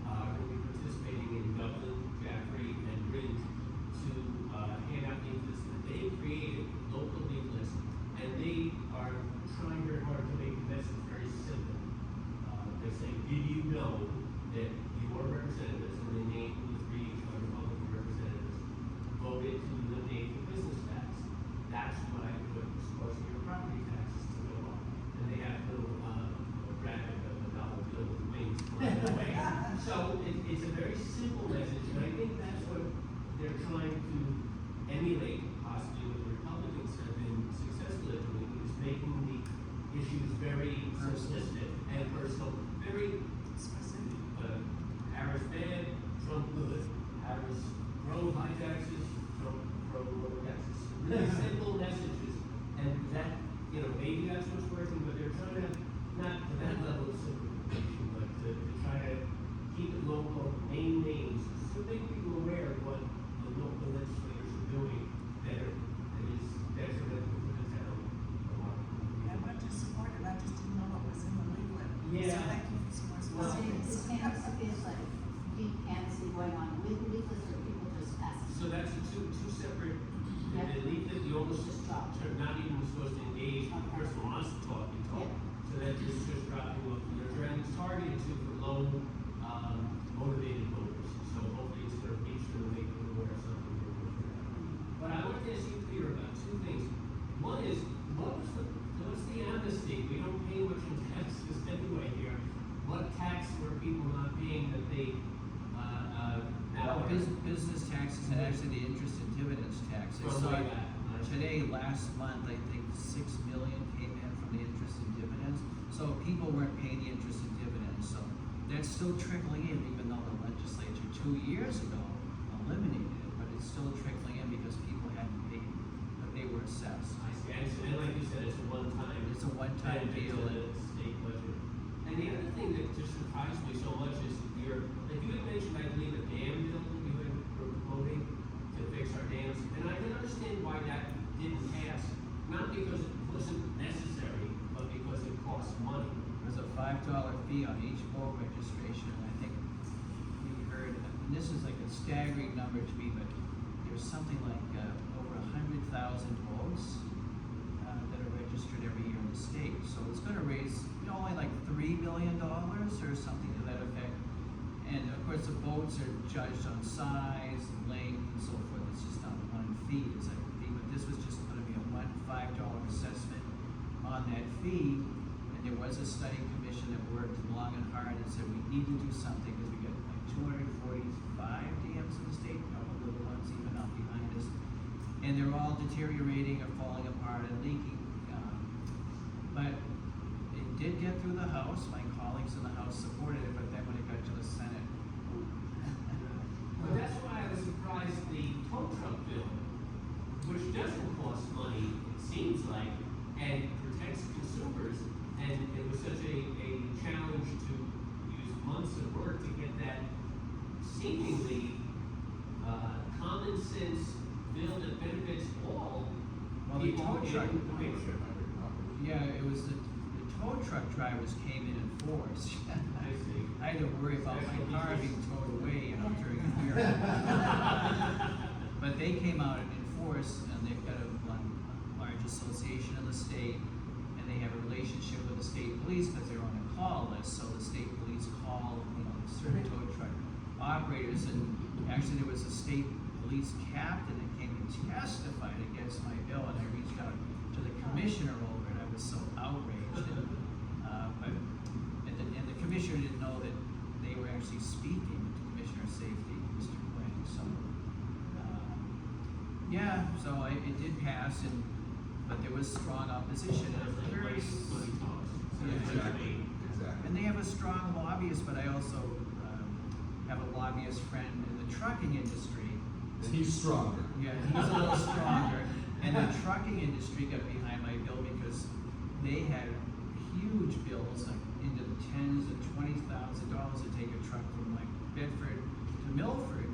are going to be participating in Dublin, Jaffrey, and Ridge to hand out leaflets that they created, local leaflets, and they are trying very hard to make the message very simple. They're saying, did you know that your representatives, and they name the three Republican representatives, voted to eliminate the business tax? That's why what was supposed to be your property taxes to go up. And they have little graphic of a dollar bill with wings flying away. So it's a very simple message, and I think that's what they're trying to emulate, possibly what the Republicans have been successful at doing, is making the issues very simplistic and personal, very specific. Harris bad, Trump good. Harris pro high taxes, Trump pro low taxes. Really simple messages, and that, maybe that's what's working, but they're trying to, not to that level of simplification, but to try to keep it local, name names, so make people aware of what the local legislators are doing that is detrimental to the town. I went to support it, I just didn't know what was in the leaflet. Yeah. So thank you for some more Well, specifics. is like deep canvassing going on with leaflets, or people just passing? So that's two separate, Yeah. the leaflet, you almost Just drop. not even supposed to engage, the person who wants to talk, you talk. Yeah. So that is just dropping off, they're trying to targeted for low, motivated voters. So hopefully it's gonna reach them and make them aware of something we're looking at. But I want to ask you, Peter, about two things. One is, what's the amnesty? We don't pay much in taxes anyway here. What tax were people not paying that they, now are? Business taxes and actually the interest and dividends tax. I From saw way back. today, last month, I think 6 million came in from the interest and dividends. So people weren't paying the interest and dividends, so that's still trickling in, even though the legislature 2 years ago eliminated it, but it's still trickling in because people hadn't paid, but they were assessed. I see, and like you said, it's a one-time. It's a one-time benefit deal. to the state budget. And the other thing that just surprised me so much is like you had mentioned, I believe, a dam bill you were promoting to fix our dams, and I can understand why that didn't pass, not because it wasn't necessary, but because it costs money. There's a $5 fee on each boat registration, and I think we heard, and this is like a staggering number to me, but there's something like over 100,000 boats that are registered every year in the state. So it's gonna raise, only like $3 million or something to that effect. And of course, the boats are judged on size, and length, and so forth. It's just not one fee, it's like a fee, but this was just gonna be a $5 assessment on that fee. And there was a study commission that worked long and hard and said, we need to do something, because we got like 245 dams in the state, probably the ones even out behind us. And they're all deteriorating or falling apart and leaking. But it did get through the House, my colleagues in the House supported it, but then when it got to the Senate, But that's why I was surprised the tow truck bill, which doesn't cost money, it seems like, and protects consumers, and it was such a challenge to use months of work to get that seemingly, common sense bill that benefits all well, the people tow in truck, New Hampshire. yeah, it was the tow truck drivers came in force. I see. I had to worry about my Special car features. being towed away, during a hearing. But they came out in force, and they've got a large association in the state, and they have a relationship with the state police because they're on a call list, so the state police call, certain tow truck operators, and actually there was a state police captain that came and testified against my bill, and I reached out to the commissioner over it. I was so outraged, and the commissioner didn't know that they were actually speaking to Commissioner of Safety, Mr. Quinn, so, it did pass, but there was strong opposition, and it's very, Money talks. Yeah, Exactly. and they have a strong lobbyist, but I also, have a lobbyist friend in the trucking industry. And he's stronger. Yeah, he's a little stronger, and the trucking industry got behind my bill because they had huge bills, like into the tens of $20,000 to take a truck from like Bedford to Milford,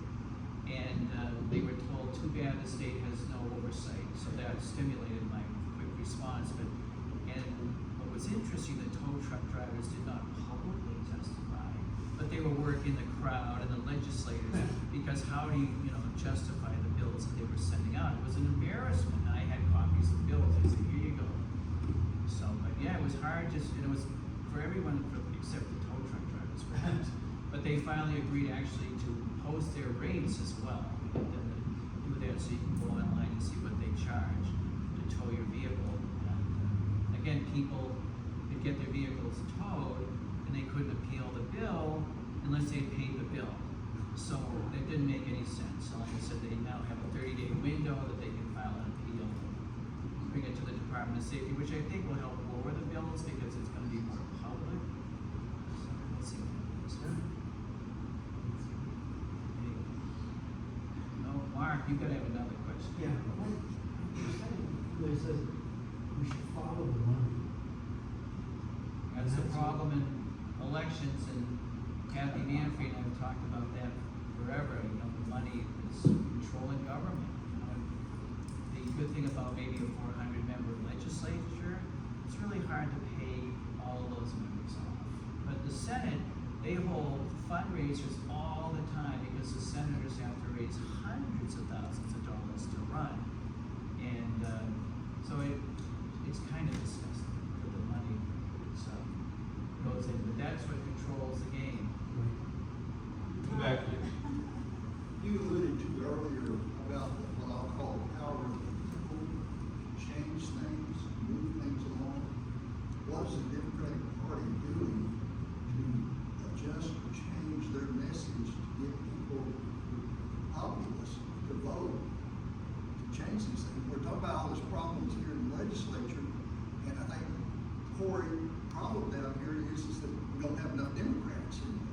and they were told, too bad the state has no oversight, so that stimulated my quick response. And what was interesting, the tow truck drivers did not publicly testify, but they were working the crowd and the legislators, because how do you, justify the bills that they were sending out? It was an embarrassment. I had copies of bills. I said, here you go. So, but yeah, it was hard, it was for everyone except the tow truck drivers, perhaps. But they finally agreed actually to post their rates as well. And then do that so you can go online and see what they charge to tow your vehicle. And again, people could get their vehicles towed and they couldn't appeal the bill unless they paid the bill. So that didn't make any sense. So like I said, they now have a 30-day window that they can file an appeal, bring it to the Department of Safety, which I think will help lower the bills because it's gonna be more public. So let's see what happens. No, Mark, you gotta have another question. Yeah, what you're saying, where it says we should follow the money. That's the problem in elections, and Kathy Manfrey and I have talked about that forever. The money is controlling government. The good thing about maybe a 400-member legislature, it's really hard to pay all of those members off. But the Senate, they hold fundraisers all the time because the senators have to raise hundreds of thousands of dollars to run. And so it's kind of disgusting that the money goes thing, but that's what controls the game. Come back here. You alluded to earlier about what I'll call the power of the people, change things, move things along. What is the Democratic Party doing to adjust or change their message to get people, populace, to vote, to change these things? We're talking about all these problems here in the legislature, and I think Corey, problem down here is that we don't have enough Democrats in there.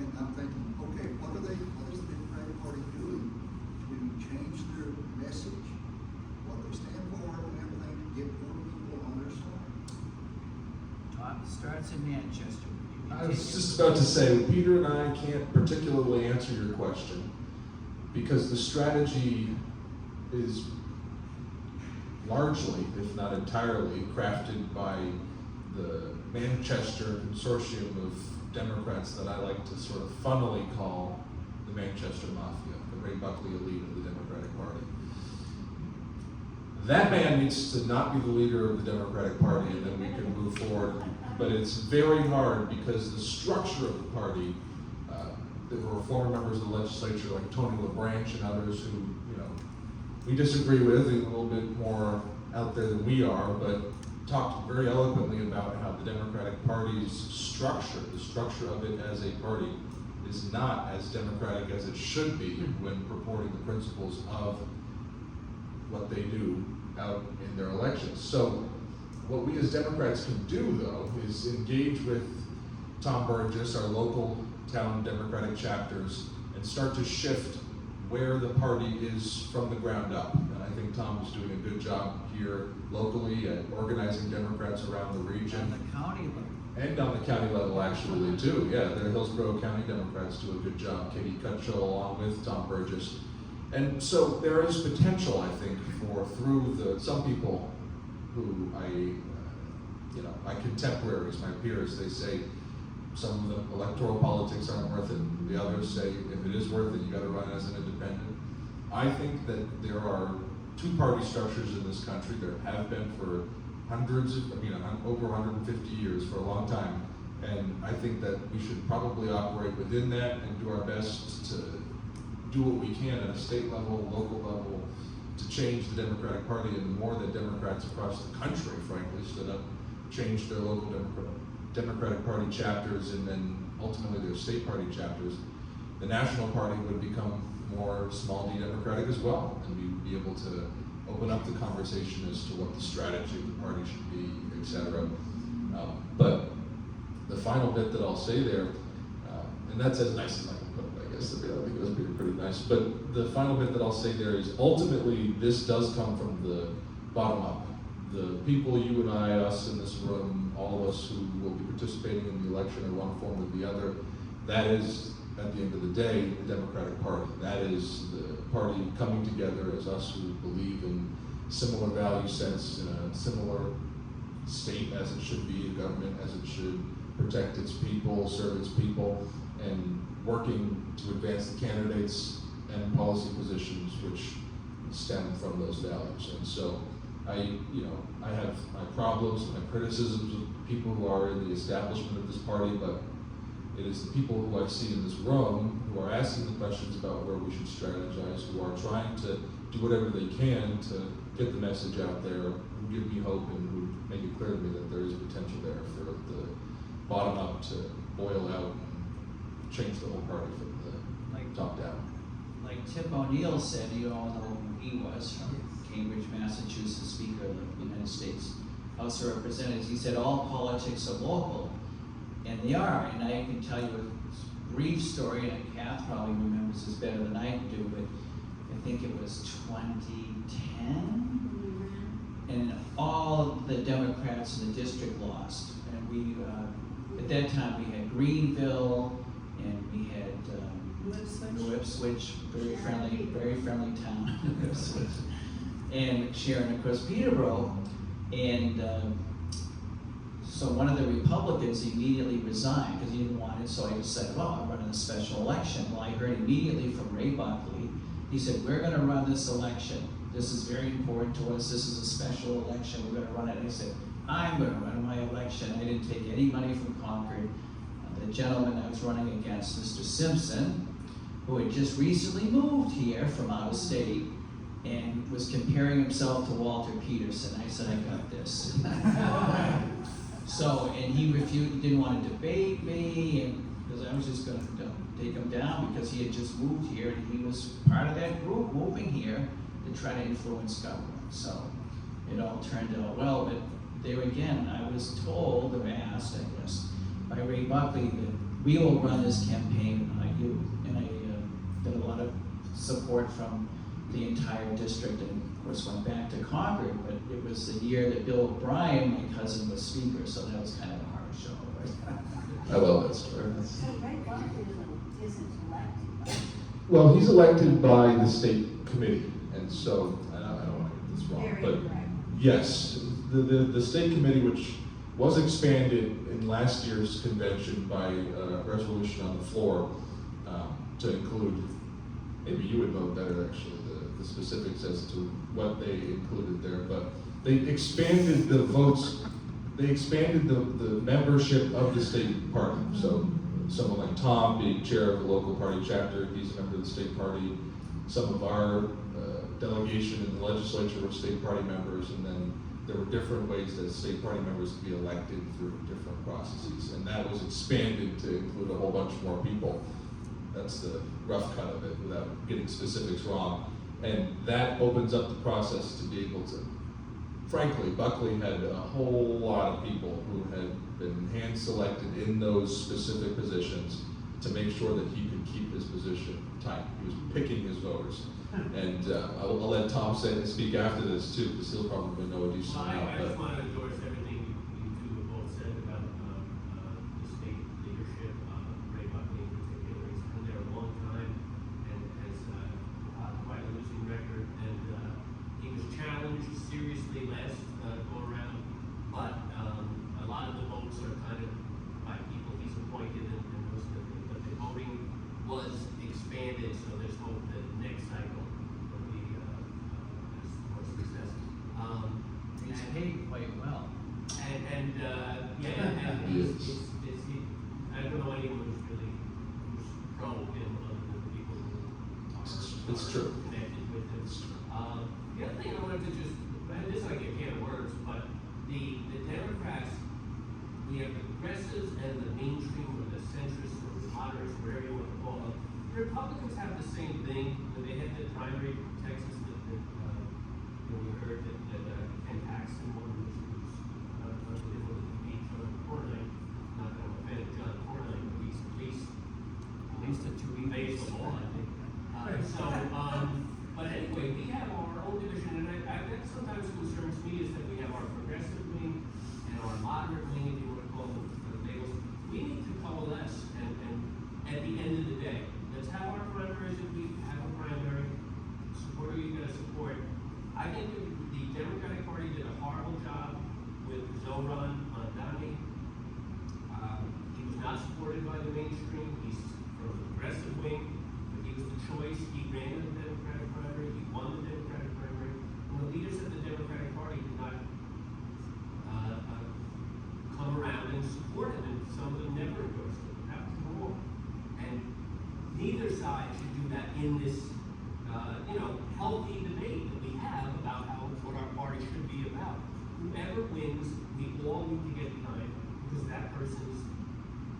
And I'm thinking, okay, what is the Democratic Party doing to change their message, what they stand for, and everything, to get more people on their side? It starts in Manchester. I was just about to say, Peter and I can't particularly answer your question because the strategy is largely, if not entirely, crafted by the Manchester consortium of Democrats that I like to sort of funnily call the Manchester Mafia, the Ray Buckley elite of the Democratic Party. That man needs to not be the leader of the Democratic Party, and then we can move forward. But it's very hard because the structure of the party, there were former members of the legislature like Tony LaBranche and others who, you know, we disagree with, and a little bit more out there than we are, but talked very eloquently about how the Democratic Party's structure, the structure of it as a party, is not as democratic as it should be when purporting the principles of what they do out in their elections. So what we as Democrats can do, though, is engage with Tom Burgess, our local town Democratic chapters, and start to shift where the party is from the ground up. And I think Tom is doing a good job here locally at organizing Democrats around the region. On the county level. And on the county level, actually, too. Yeah, the Hillsborough County Democrats do a good job. Katie Cutchell along with Tom Burgess. And so there is potential, I think, for through some people who my contemporaries, my peers, they say some of the electoral politics aren't worth it. The others say if it is worth it, you gotta run as an independent. I think that there are two-party structures in this country. There have been for over 150 years, for a long time. And I think that we should probably operate within that and do our best to do what we can at a state level, local level, to change the Democratic Party. And the more that Democrats across the country, frankly, stood up, changed their local Democratic Party chapters, and then ultimately their state party chapters, the national party would become more small d Democratic as well, and we'd be able to open up the conversation as to what the strategy of the party should be, etc. But the final bit that I'll say there, and that's as nice as I can put it, I guess. I think it was pretty nice. But the final bit that I'll say there is ultimately this does come from the bottom up. The people, you and I, us in this room, all of us who will be participating in the election in one form or the other, that is, at the end of the day, the Democratic Party. That is the party coming together as us who believe in similar value sets, in a similar state as it should be, a government as it should protect its people, serve its people, and working to advance the candidates and policy positions which stem from those values. And so I have my problems, my criticisms of people who are in the establishment of this party, but it is the people who I see in this room who are asking the questions about where we should strategize, who are trying to do whatever they can to get the message out there, who give me hope and who make it clear to me that there is potential there for the bottom up to boil out and change the whole party from the top down. Like Tip O'Neill said, you all know who he was, from Cambridge, Massachusetts, Speaker of the United States House of Representatives. He said all politics are local, and they are. And I can tell you a brief story, and Kath probably remembers this better than I do, but I think it was 2010, and all the Democrats in the district lost. And we, at that time, we had Greenville, and we had New Ipswich, very friendly town, Ipswich, and Sharon, of course, Peterborough. And so one of the Republicans immediately resigned because he didn't want it, so I just said, well, I'm running a special election. Well, I heard immediately from Ray Buckley. He said, we're going to run this election. This is very important to us. This is a special election. We're going to run it. And I said, I'm gonna run my election. I didn't take any money from Concord. The gentleman I was running against, Mr. Simpson, who had just recently moved here from out of state and was comparing himself to Walter Peterson. I said, I got this. So, and he refused, he didn't want to debate me, and because I was just gonna take him down because he had just moved here and he was part of that group moving here to try to influence government. So it all turned out well, but there again, I was told or asked, I guess, by Ray Buckley that we will run this campaign, not you. And I got a lot of support from the entire district, and of course went back to Concord, but it was the year that Bill O'Brien, my cousin, was speaker, so that was kind of a hard show. Right? I love that story. So Ray Buckley isn't elected, right? Well, he's elected by the state committee, and so, I don't want to get this wrong, Very but right. yes, the state committee, which was expanded in last year's convention by a resolution on the floor to include, maybe you would know better actually, the specifics as to what they included there, but they expanded the votes, they expanded the membership of the state party. So someone like Tom being chair of the local party chapter, he's a member of the state party. Some of our delegation in the legislature were state party members, and then there were different ways that state party members could be elected through different processes, and that was expanded to include a whole bunch more people. That's the rough cut of it without getting specifics wrong. And that opens up the process to be able to, frankly, Buckley had a whole lot of people who had been hand-selected in those specific positions to make sure that he could keep his position tight. He was picking his voters. And I'll let Tom speak after this too, because he'll probably know a decent Well, amount. I just want to endorse everything you two have both said about the state leadership. Ray Buckley in particular, he's been there a long time and has quite a losing record. And he was challenged seriously last go around, but a lot of the votes are kind of by people he's appointed, and most of the voting was expanded, so there's hope that the next cycle will be more success. He's paid quite well. I don't know anyone who's really pro him other than the people who It's true. connected with him. The other thing I wanted to just, and this is like a can of words, but the Democrats, we have the progressives and the mainstream or the centrists or the moderates, whatever you want to call them. The Republicans have the same thing when they had the primary in Texas that we heard that Ken Paxton won, which was unbelievable to beat John Cornyn. Not that I'm a fan of John Cornyn, but he's at least a two phase the law, I think. But anyway, we have our own division, and that sometimes concerns me is that we have our progressive wing and our moderate wing, if you want to call them the labels. We need to coalesce, and at the end of the day, let's have our primaries. If we have a primary, support who you're going to support. I think the Democratic Party did a horrible job with Zoran Mondani. He was not supported by the mainstream. He's from the progressive wing, but he was the choice. He ran in the Democratic primary. He won the Democratic primary. And the leaders of the Democratic Party did not come around and support him, and some of them never endorsed him. That was wrong. And neither side should do that in this, healthy debate that we have about what our party should be about. Whoever wins, we all need to get behind, because that person's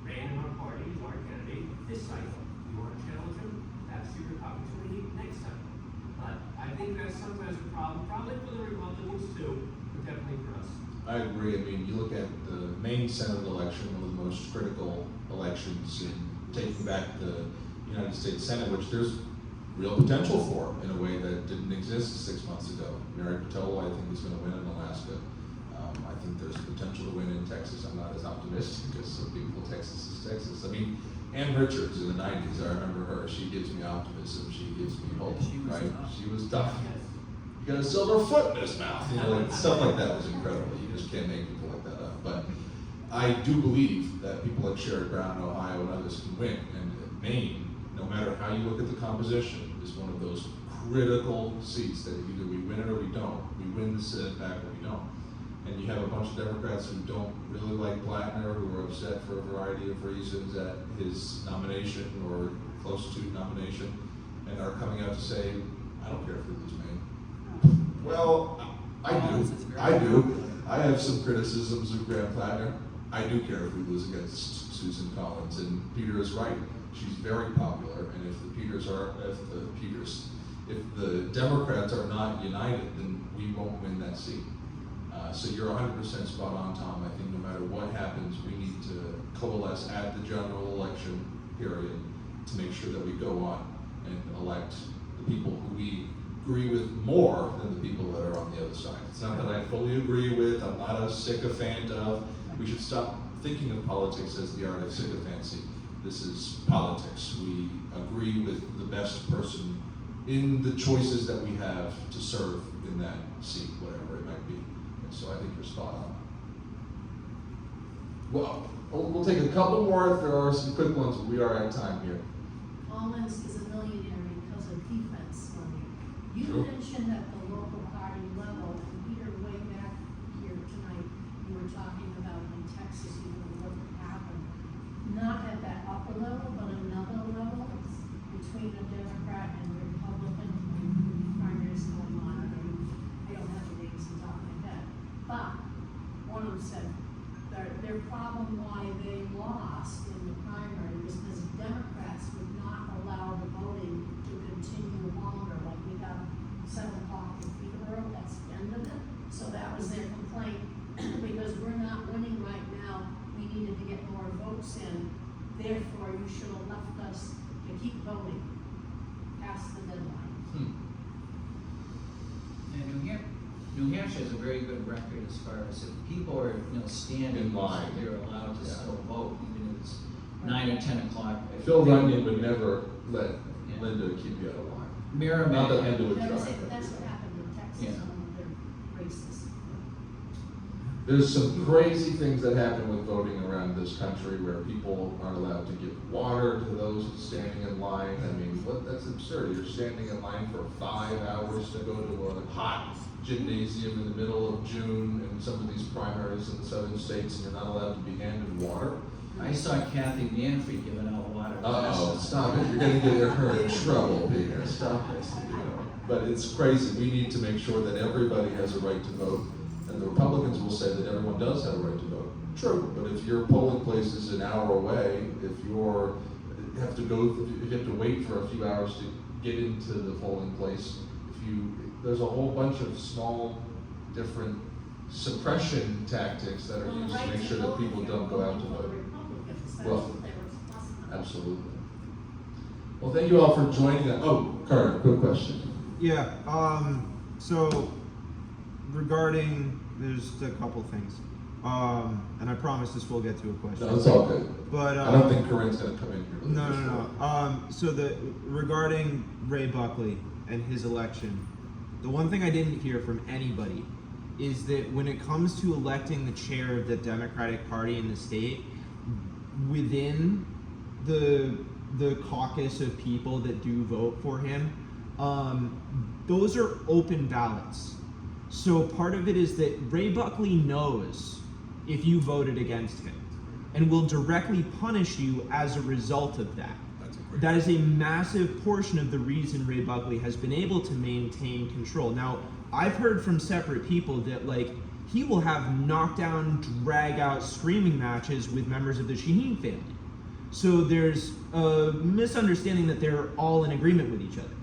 ran in our party, is our candidate this cycle. You want to challenge him? That's your opportunity next cycle. But I think that's sometimes a problem, probably for the Republicans too, but definitely for us. I agree. I mean, you look at the Maine Senate election, one of the most critical elections in taking back the United States Senate, which there's real potential for in a way that didn't exist 6 months ago. Mary Patolo, I think, is going to win in Alaska. I think there's potential to win in Texas. I'm not as optimistic because some people, Texas is Texas. I mean, Ann Richards in the 90s, I remember her. She gives me optimism. She gives me hope, right? She was tough. You got a silver foot in his mouth. Stuff like that was incredible. You just can't make people like that up. But I do believe that people like Sherrod Brown, Ohio, and others can win. And Maine, no matter how you look at the composition, is one of those critical seats that either we win it or we don't. We win the Senate back or we don't. and you have a bunch of Democrats who don't really like Blattner, who are upset for a variety of reasons at his nomination or close to nomination, and are coming out to say, I don't care if we lose Maine. Well, I do. I have some criticisms of Graham Plattner. I do care if we lose against Susan Collins, and Peter is right. She's very popular, and if the Democrats are not united, then we won't win that seat. So you're 100% spot on, Tom. I think no matter what happens, we need to coalesce at the general election period to make sure that we go on and elect the people who we agree with more than the people that are on the other side. It's not that I fully agree with, I'm not a sycophant of. We should stop thinking of politics as the art of sycophancy. This is politics. We agree with the best person in the choices that we have to serve in that seat, whatever it might be. And so I think you're spot on. Well, we'll take a couple more if there are some quick ones, but we are at time here. Collins is a millionaire because of defense money. You Sure. mentioned at the local party level, and Peter, way back here tonight, you were talking about in Texas, you know, what happened. Not at that upper level, but another level, between a Democrat and Republican primaries going on. I don't have the names on top of my head. But one of them said their problem why they lost in the primary was because Democrats would not allow the voting to continue longer. Like we got 7 o'clock in Peterborough, that's the end of it. So that was their complaint, because we're not winning right now. We needed to get more votes in. Therefore, you should have left us to keep voting past the deadline. And New Hampshire has a very good record as far as if people are, standing In line. they're allowed to Yeah. still vote, even if it's 9 or 10 o'clock. Phil Runyon would never let Yeah. Linda keep you out of line. Merrimack. Not that Linda would That's try. that's what happened in Texas Yeah. on their races. There's some crazy things that happen with voting around this country where people aren't allowed to give water to those standing in line. I mean, that's absurd. You're standing in line for 5 hours to go to a hot gymnasium in the middle of June in some of these primaries in the southern states, and you're not allowed to be handed water. I saw Kathy Manfrey giving out water. Uh-oh, stop it. You're gonna get her in trouble, Peter. Stop it. But it's crazy. We need to make sure that everybody has a right to vote. And the Republicans will say that everyone does have a right to vote. True, but if your polling place is an hour away, if you have to wait for a few hours to get into the polling place, there's a whole bunch of small, different suppression tactics that are Well, used to right make sure that vote people if you're don't go out to voting for vote. the Republicans, that's Well, what they were supposed to do. Absolutely. Well, thank you all for joining us. Oh, Carter, quick question. Yeah, so regarding, there's a couple things. And I promise this will get to a question. No, it's all good. But, I don't think Corinne's gonna come in here. No. So regarding Ray Buckley and his election, the one thing I didn't hear from anybody is that when it comes to electing the chair of the Democratic Party in the state, within the caucus of people that do vote for him, those are open ballots. So part of it is that Ray Buckley knows if you voted against him and will directly punish you as a result of that. That is a massive portion of the reason Ray Buckley has been able to maintain control. Now, I've heard from separate people that he will have knockdown, drag out screaming matches with members of the Shaheen family. So there's a misunderstanding that they're all in agreement with each other.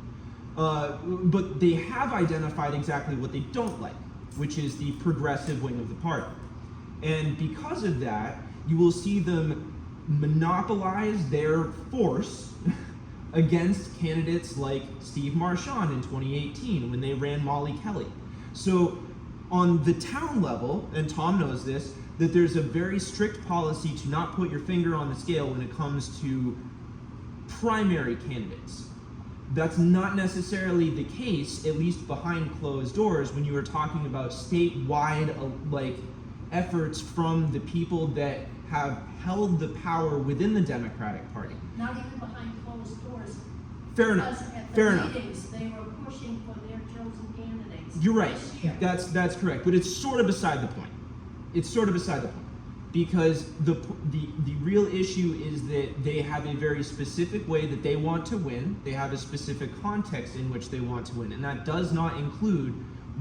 But they have identified exactly what they don't like, which is the progressive wing of the party. And because of that, you will see them monopolize their force against candidates like Steve Marchand in 2018 when they ran Molly Kelly. So on the town level, and Tom knows this, that there's a very strict policy to not put your finger on the scale when it comes to primary candidates. That's not necessarily the case, at least behind closed doors, when you are talking about statewide efforts from the people that have held the power within the Democratic Party. Not even behind closed doors. Fair enough. Because at Fair the enough. meetings, they were pushing for their chosen candidates. You're right. this year. That's correct. But it's sort of beside the point. It's sort of beside the point. Because the real issue is that they have a very specific way that they want to win. They have a specific context in which they want to win. And that does not include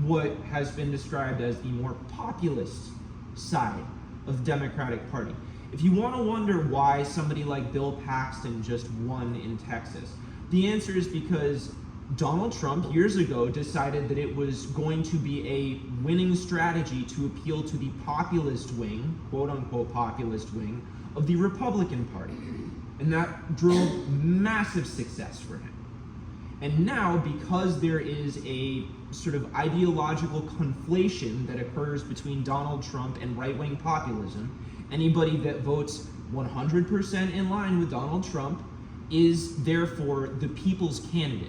what has been described as the more populist side of the Democratic Party. If you want to wonder why somebody like Bill Paxton just won in Texas, the answer is because Donald Trump years ago decided that it was going to be a winning strategy to appeal to the populist wing, quote unquote populist wing, of the Republican Party. And that drove massive success for him. And now, because there is a sort of ideological conflation that occurs between Donald Trump and right-wing populism, anybody that votes 100% in line with Donald Trump is therefore the people's candidate.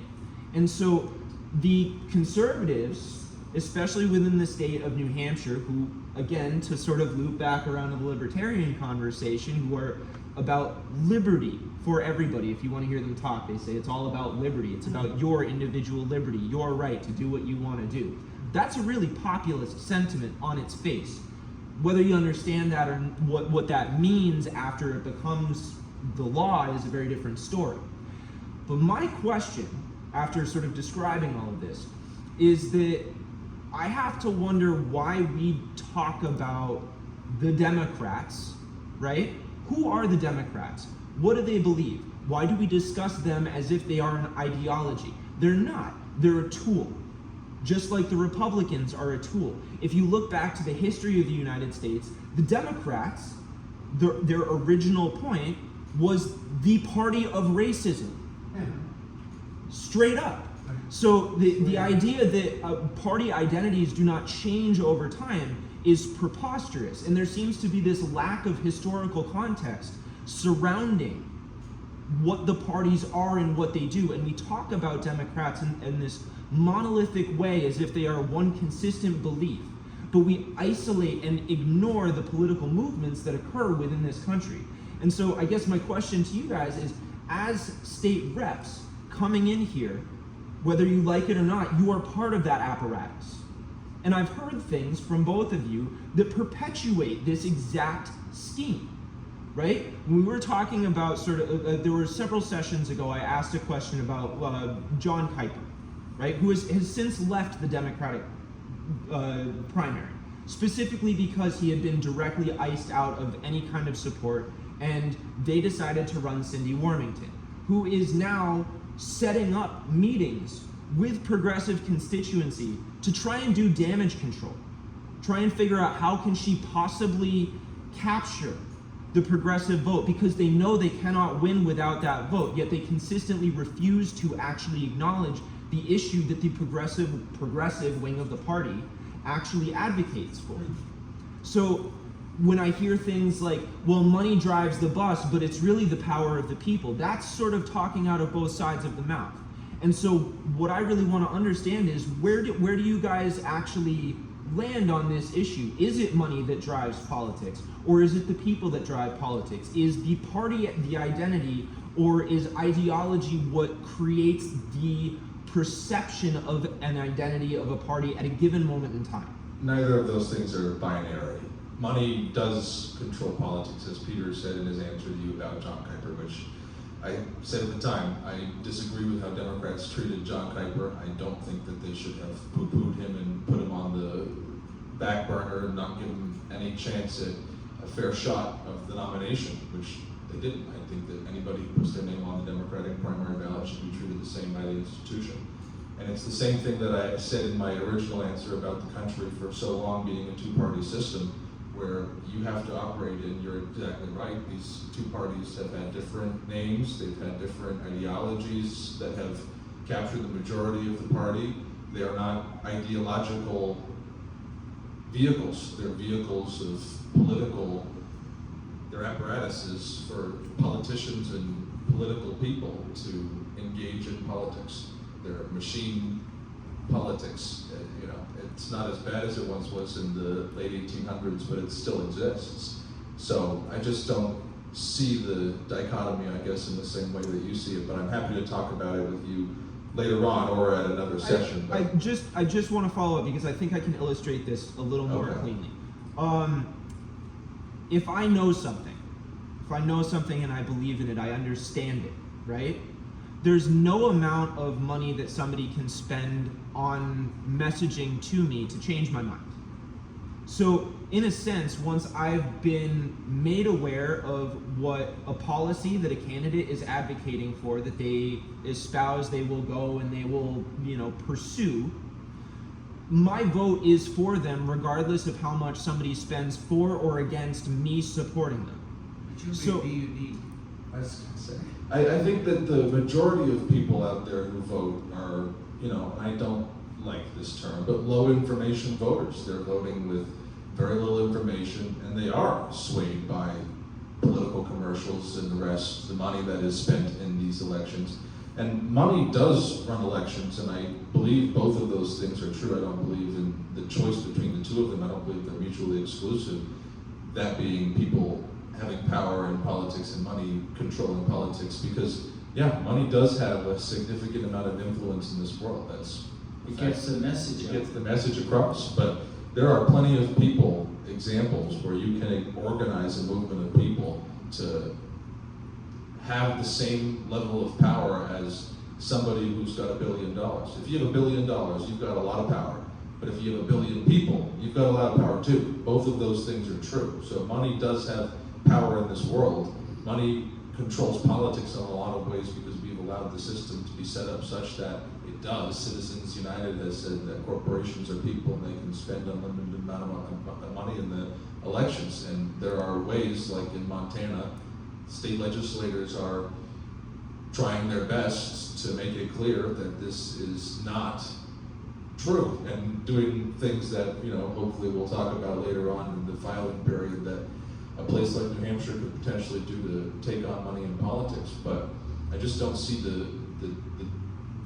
And so the conservatives, especially within the state of New Hampshire, who, again, to sort of loop back around to the libertarian conversation, who are about liberty for everybody. If you want to hear them talk, they say it's all about liberty. It's about your individual liberty, your right to do what you want to do. That's a really populist sentiment on its face. Whether you understand that or what that means after it becomes the law is a very different story. But my question, after sort of describing all of this, is that I have to wonder why we talk about the Democrats, right? Who are the Democrats? What do they believe? Why do we discuss them as if they are an ideology? They're not. They're a tool. Just like the Republicans are a tool. If you look back to the history of the United States, the Democrats, their original point was the party of racism. Straight up. So the idea that party identities do not change over time is preposterous. And there seems to be this lack of historical context surrounding what the parties are and what they do. And we talk about Democrats in this monolithic way as if they are one consistent belief. But we isolate and ignore the political movements that occur within this country. And so I guess my question to you guys is, as state reps coming in here, whether you like it or not, you are part of that apparatus. And I've heard things from both of you that perpetuate this exact scheme, right? When we were talking about there were several sessions ago, I asked a question about John Kuiper, right? Who has since left the Democratic primary, specifically because he had been directly iced out of any kind of support, and they decided to run Cindy Warmington, who is now setting up meetings with progressive constituency to try and do damage control, try and figure out how can she possibly capture the progressive vote, because they know they cannot win without that vote, yet they consistently refuse to actually acknowledge the issue that the progressive wing of the party actually advocates for. So when I hear things like, well, money drives the bus, but it's really the power of the people, that's sort of talking out of both sides of the mouth. And so what I really want to understand is, where do you guys actually land on this issue? Is it money that drives politics, or is it the people that drive politics? Is the party the identity, or is ideology what creates the perception of an identity of a party at a given moment in time? Neither of those things are binary. Money does control politics, as Peter said in his answer to you about John Kuiper, which I said at the time, I disagree with how Democrats treated John Kuiper. I don't think that they should have poo-pooed him and put him on the back burner and not give him any chance at a fair shot of the nomination, which they didn't. I think that anybody who puts their name on the Democratic primary ballot should be treated the same by the institution. And it's the same thing that I said in my original answer about the country for so long being a two-party system, where you have to operate in, you're exactly right, these two parties have had different names, they've had different ideologies that have captured the majority of the party. They are not ideological vehicles, they're vehicles of political, they're apparatuses for politicians and political people to engage in politics. They're machine politics. It's not as bad as it once was in the late 1800s, but it still exists. So I just don't see the dichotomy, I guess, in the same way that you see it, but I'm happy to talk about it with you later on or at another session. I but- just want to follow up because I think I can illustrate this a little more Okay. cleanly. If I know something and I believe in it, I understand it, right? There's no amount of money that somebody can spend on messaging to me to change my mind. So, in a sense, once I've been made aware of what a policy that a candidate is advocating for, that they espouse, they will go and they will, pursue, my vote is for them regardless of how much somebody spends for or against me supporting them. But you So- may be unique. I was gonna say, I think that the majority of people out there who vote are, I don't like this term, but low information voters. They're voting with very little information, and they are swayed by political commercials and the rest, the money that is spent in these elections. And money does run elections, and I believe both of those things are true. I don't believe in the choice between the two of them. I don't believe they're mutually exclusive. That being people having power in politics and money controlling politics, because money does have a significant amount of influence in this world. It gets the message It out. gets the message across, but there are plenty of examples where you can organize a movement of people to have the same level of power as somebody who's got $1 billion. If you have $1 billion, you've got a lot of power. But if you have 1 billion people, you've got a lot of power too. Both of those things are true. So money does have power in this world. Money controls politics in a lot of ways because we've allowed the system to be set up such that it does. Citizens United has said that corporations are people and they can spend an unlimited amount of money in the elections. And there are ways, like in Montana, state legislators are trying their best to make it clear that this is not true, and doing things that, hopefully we'll talk about later on in the filing period that a place like New Hampshire could potentially do to take on money in politics. But I just don't see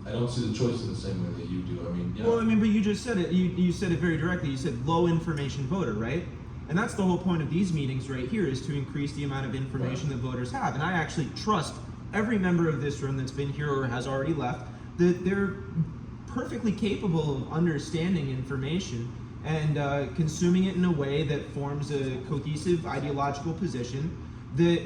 I don't see the choice in the same way that you do. But you just said it. You said it very directly. You said low information voter, right? And that's the whole point of these meetings right here, is to increase the amount of information that voters have. And I actually trust every member of this room that's been here or has already left, that they're perfectly capable of understanding information and consuming it in a way that forms a cohesive ideological position that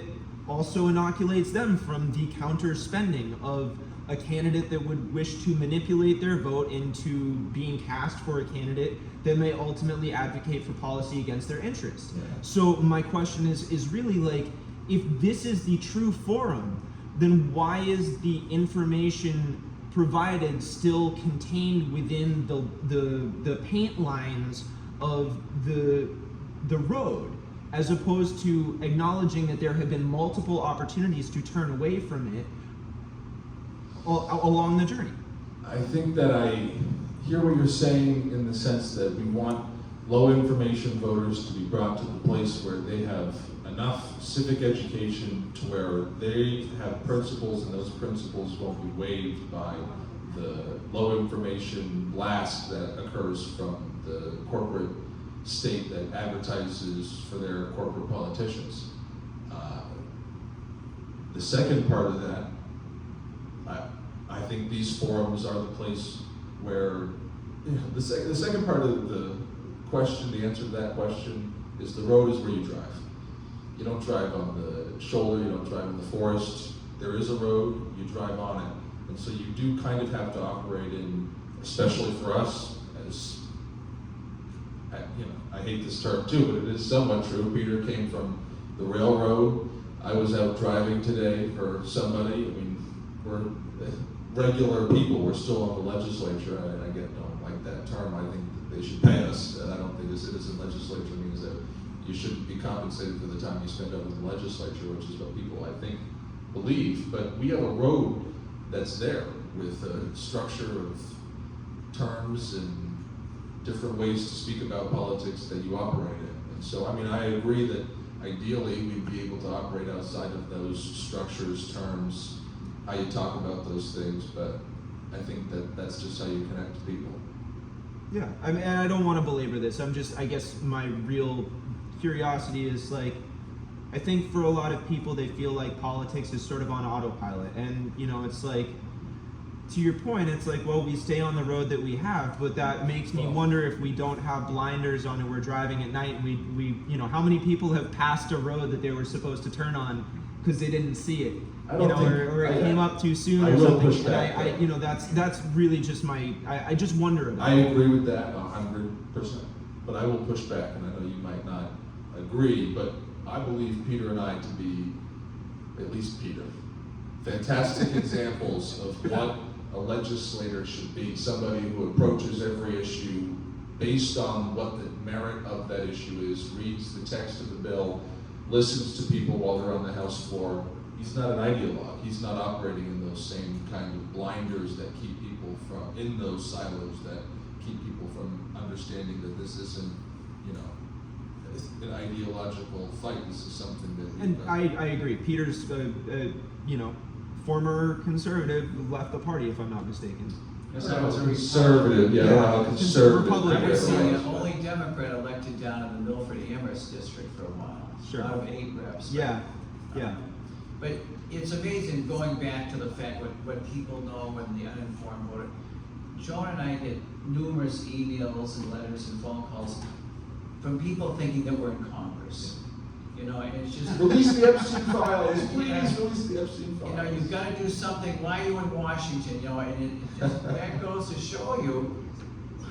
also inoculates them from the counter spending of a candidate that would wish to manipulate their vote into being cast for a candidate that may ultimately advocate for policy against their interests. Yeah. So my question is really like, if this is the true forum, then why is the information provided still contained within the paint lines of the road, as opposed to acknowledging that there have been multiple opportunities to turn away from it along the journey? I think that I hear what you're saying in the sense that we want low information voters to be brought to the place where they have enough civic education to where they have principles, and those principles won't be waived by the low information blast that occurs from the corporate state that advertises for their corporate politicians. The second part of that, I think these forums are the place where, the second part of the question, the answer to that question, is the road is where you drive. You don't drive on the shoulder, you don't drive in the forest. There is a road, you drive on it. And so you do kind of have to operate in, especially for us, as, I hate this term too, but it is somewhat true. Peter came from the railroad. I was out driving today for somebody. We're regular people. We're still on the legislature. I don't like that term. I think that they should pay us. And I don't think a citizen legislature means that you shouldn't be compensated for the time you spend up in the legislature, which is what people, I think, believe. But we have a road that's there with a structure of terms and different ways to speak about politics that you operate in. And so, I agree that ideally we'd be able to operate outside of those structures, terms, how you talk about those things, but I think that that's just how you connect to people. Yeah, and I don't want to belabor this. I guess my real curiosity is like, I think for a lot of people, they feel like politics is sort of on autopilot. And, you know, it's like, to your point, it's like, well, we stay on the road that we have, but that makes me wonder if we don't have blinders on and we're driving at night and we you know, how many people have passed a road that they were supposed to turn on because they didn't see it, you know, or it came up too soon I or will something. push back, And I, you know, that's really just I just wonder about I it. agree with that 100%, but I will push back, and I know you might not agree, but I believe Peter and I to be, at least Peter, fantastic examples of what a legislator should be, somebody who approaches every issue based on what the merit of that issue is, reads the text of the bill, listens to people while they're on the House floor. He's not an ideologue. He's not operating in those same kind of blinders that keep people from, in those silos that keep people from understanding that this isn't, you know, an ideological fight. This is something that. And I agree. Peter's, you know, former conservative, left the party, if I'm not mistaken. Because I was a conservative, yeah, I don't know how conservative. Republican. I was the yeah. only Democrat elected down in the Milford Amherst district for a while. Sure. Out of 8 reps. Yeah, yeah. But it's amazing going back to the fact what people know and the uninformed voter. Joan and I get numerous emails and letters and phone calls from people thinking that we're in Congress. You know, and it's just. Release the Epstein files, please, Yeah. release the Epstein files. You know, you've got to do something. Why are you in Washington? You know, and it just, that goes to show you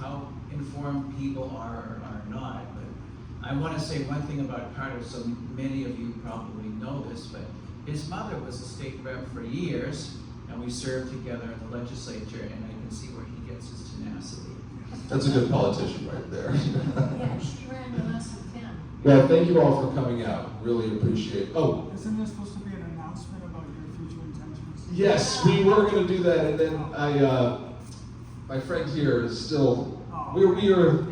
how informed people are or are not. But I want to say one thing about Carter. So many of you probably know this, but his mother was a state rep for years, and we served together in the legislature. And I can see where he gets his tenacity. That's a good politician right there. Yeah, she ran to less than 10. Well, thank you all for coming out. Really appreciate. Oh, Isn't there supposed to be an announcement about your future intentions? yes, we were going to do that, and then my friend here is still. We are.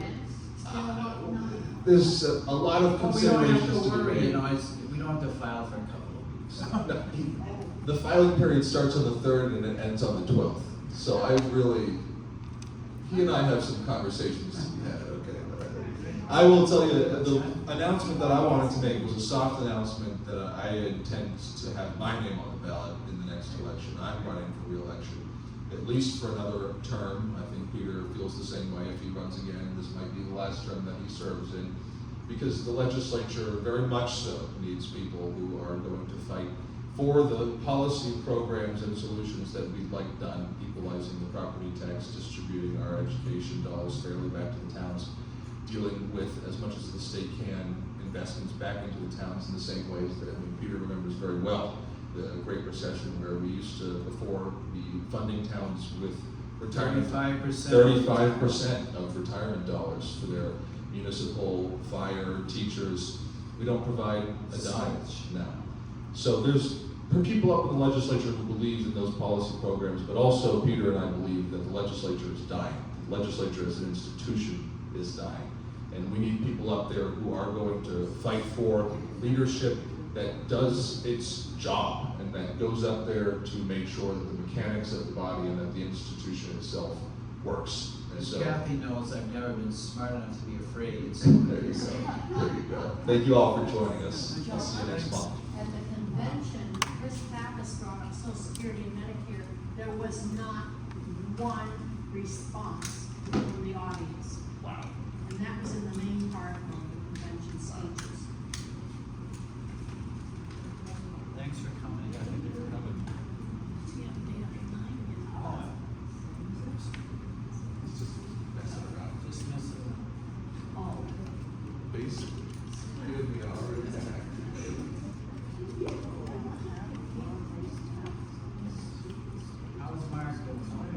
There's a lot of But we don't have considerations to to be worry. made. You know, we don't have to file for a couple of weeks. The filing period starts on the 3rd and it ends on the 12th. So I really, he and I have some conversations to be had, okay? I will tell you, the announcement that I wanted to make was a soft announcement that I intend to have my name on the ballot in the next election. I'm running for re-election, at least for another term. I think Peter feels the same way. If he runs again, this might be the last term that he serves in, because the legislature very much so needs people who are going to fight for the policy programs and solutions that we'd like done, equalizing the property tax, distributing our education dollars fairly back to the towns, dealing with, as much as the state can, investments back into the towns in the same ways that, I mean, Peter remembers very well, the Great Recession, where we used to, before, be funding towns with retirement. 35% of retirement dollars for their municipal, fire, teachers. We don't provide a dime now. So there's people up in the legislature who believe in those policy programs, but also Peter and I believe that the legislature is dying. The legislature as an institution is dying. And we need people up there who are going to fight for leadership that does its job and that goes up there to make sure that the mechanics of the body and that the institution itself works. And As so, Kathy knows, I've never been smart enough to be afraid. So there you go. There you go. Thank you all for joining us. I'll see you next month. At the convention, Chris Pappas brought up Social Security and Medicare. There was not one response from the audience. Wow. And that was in the main part of the convention speech.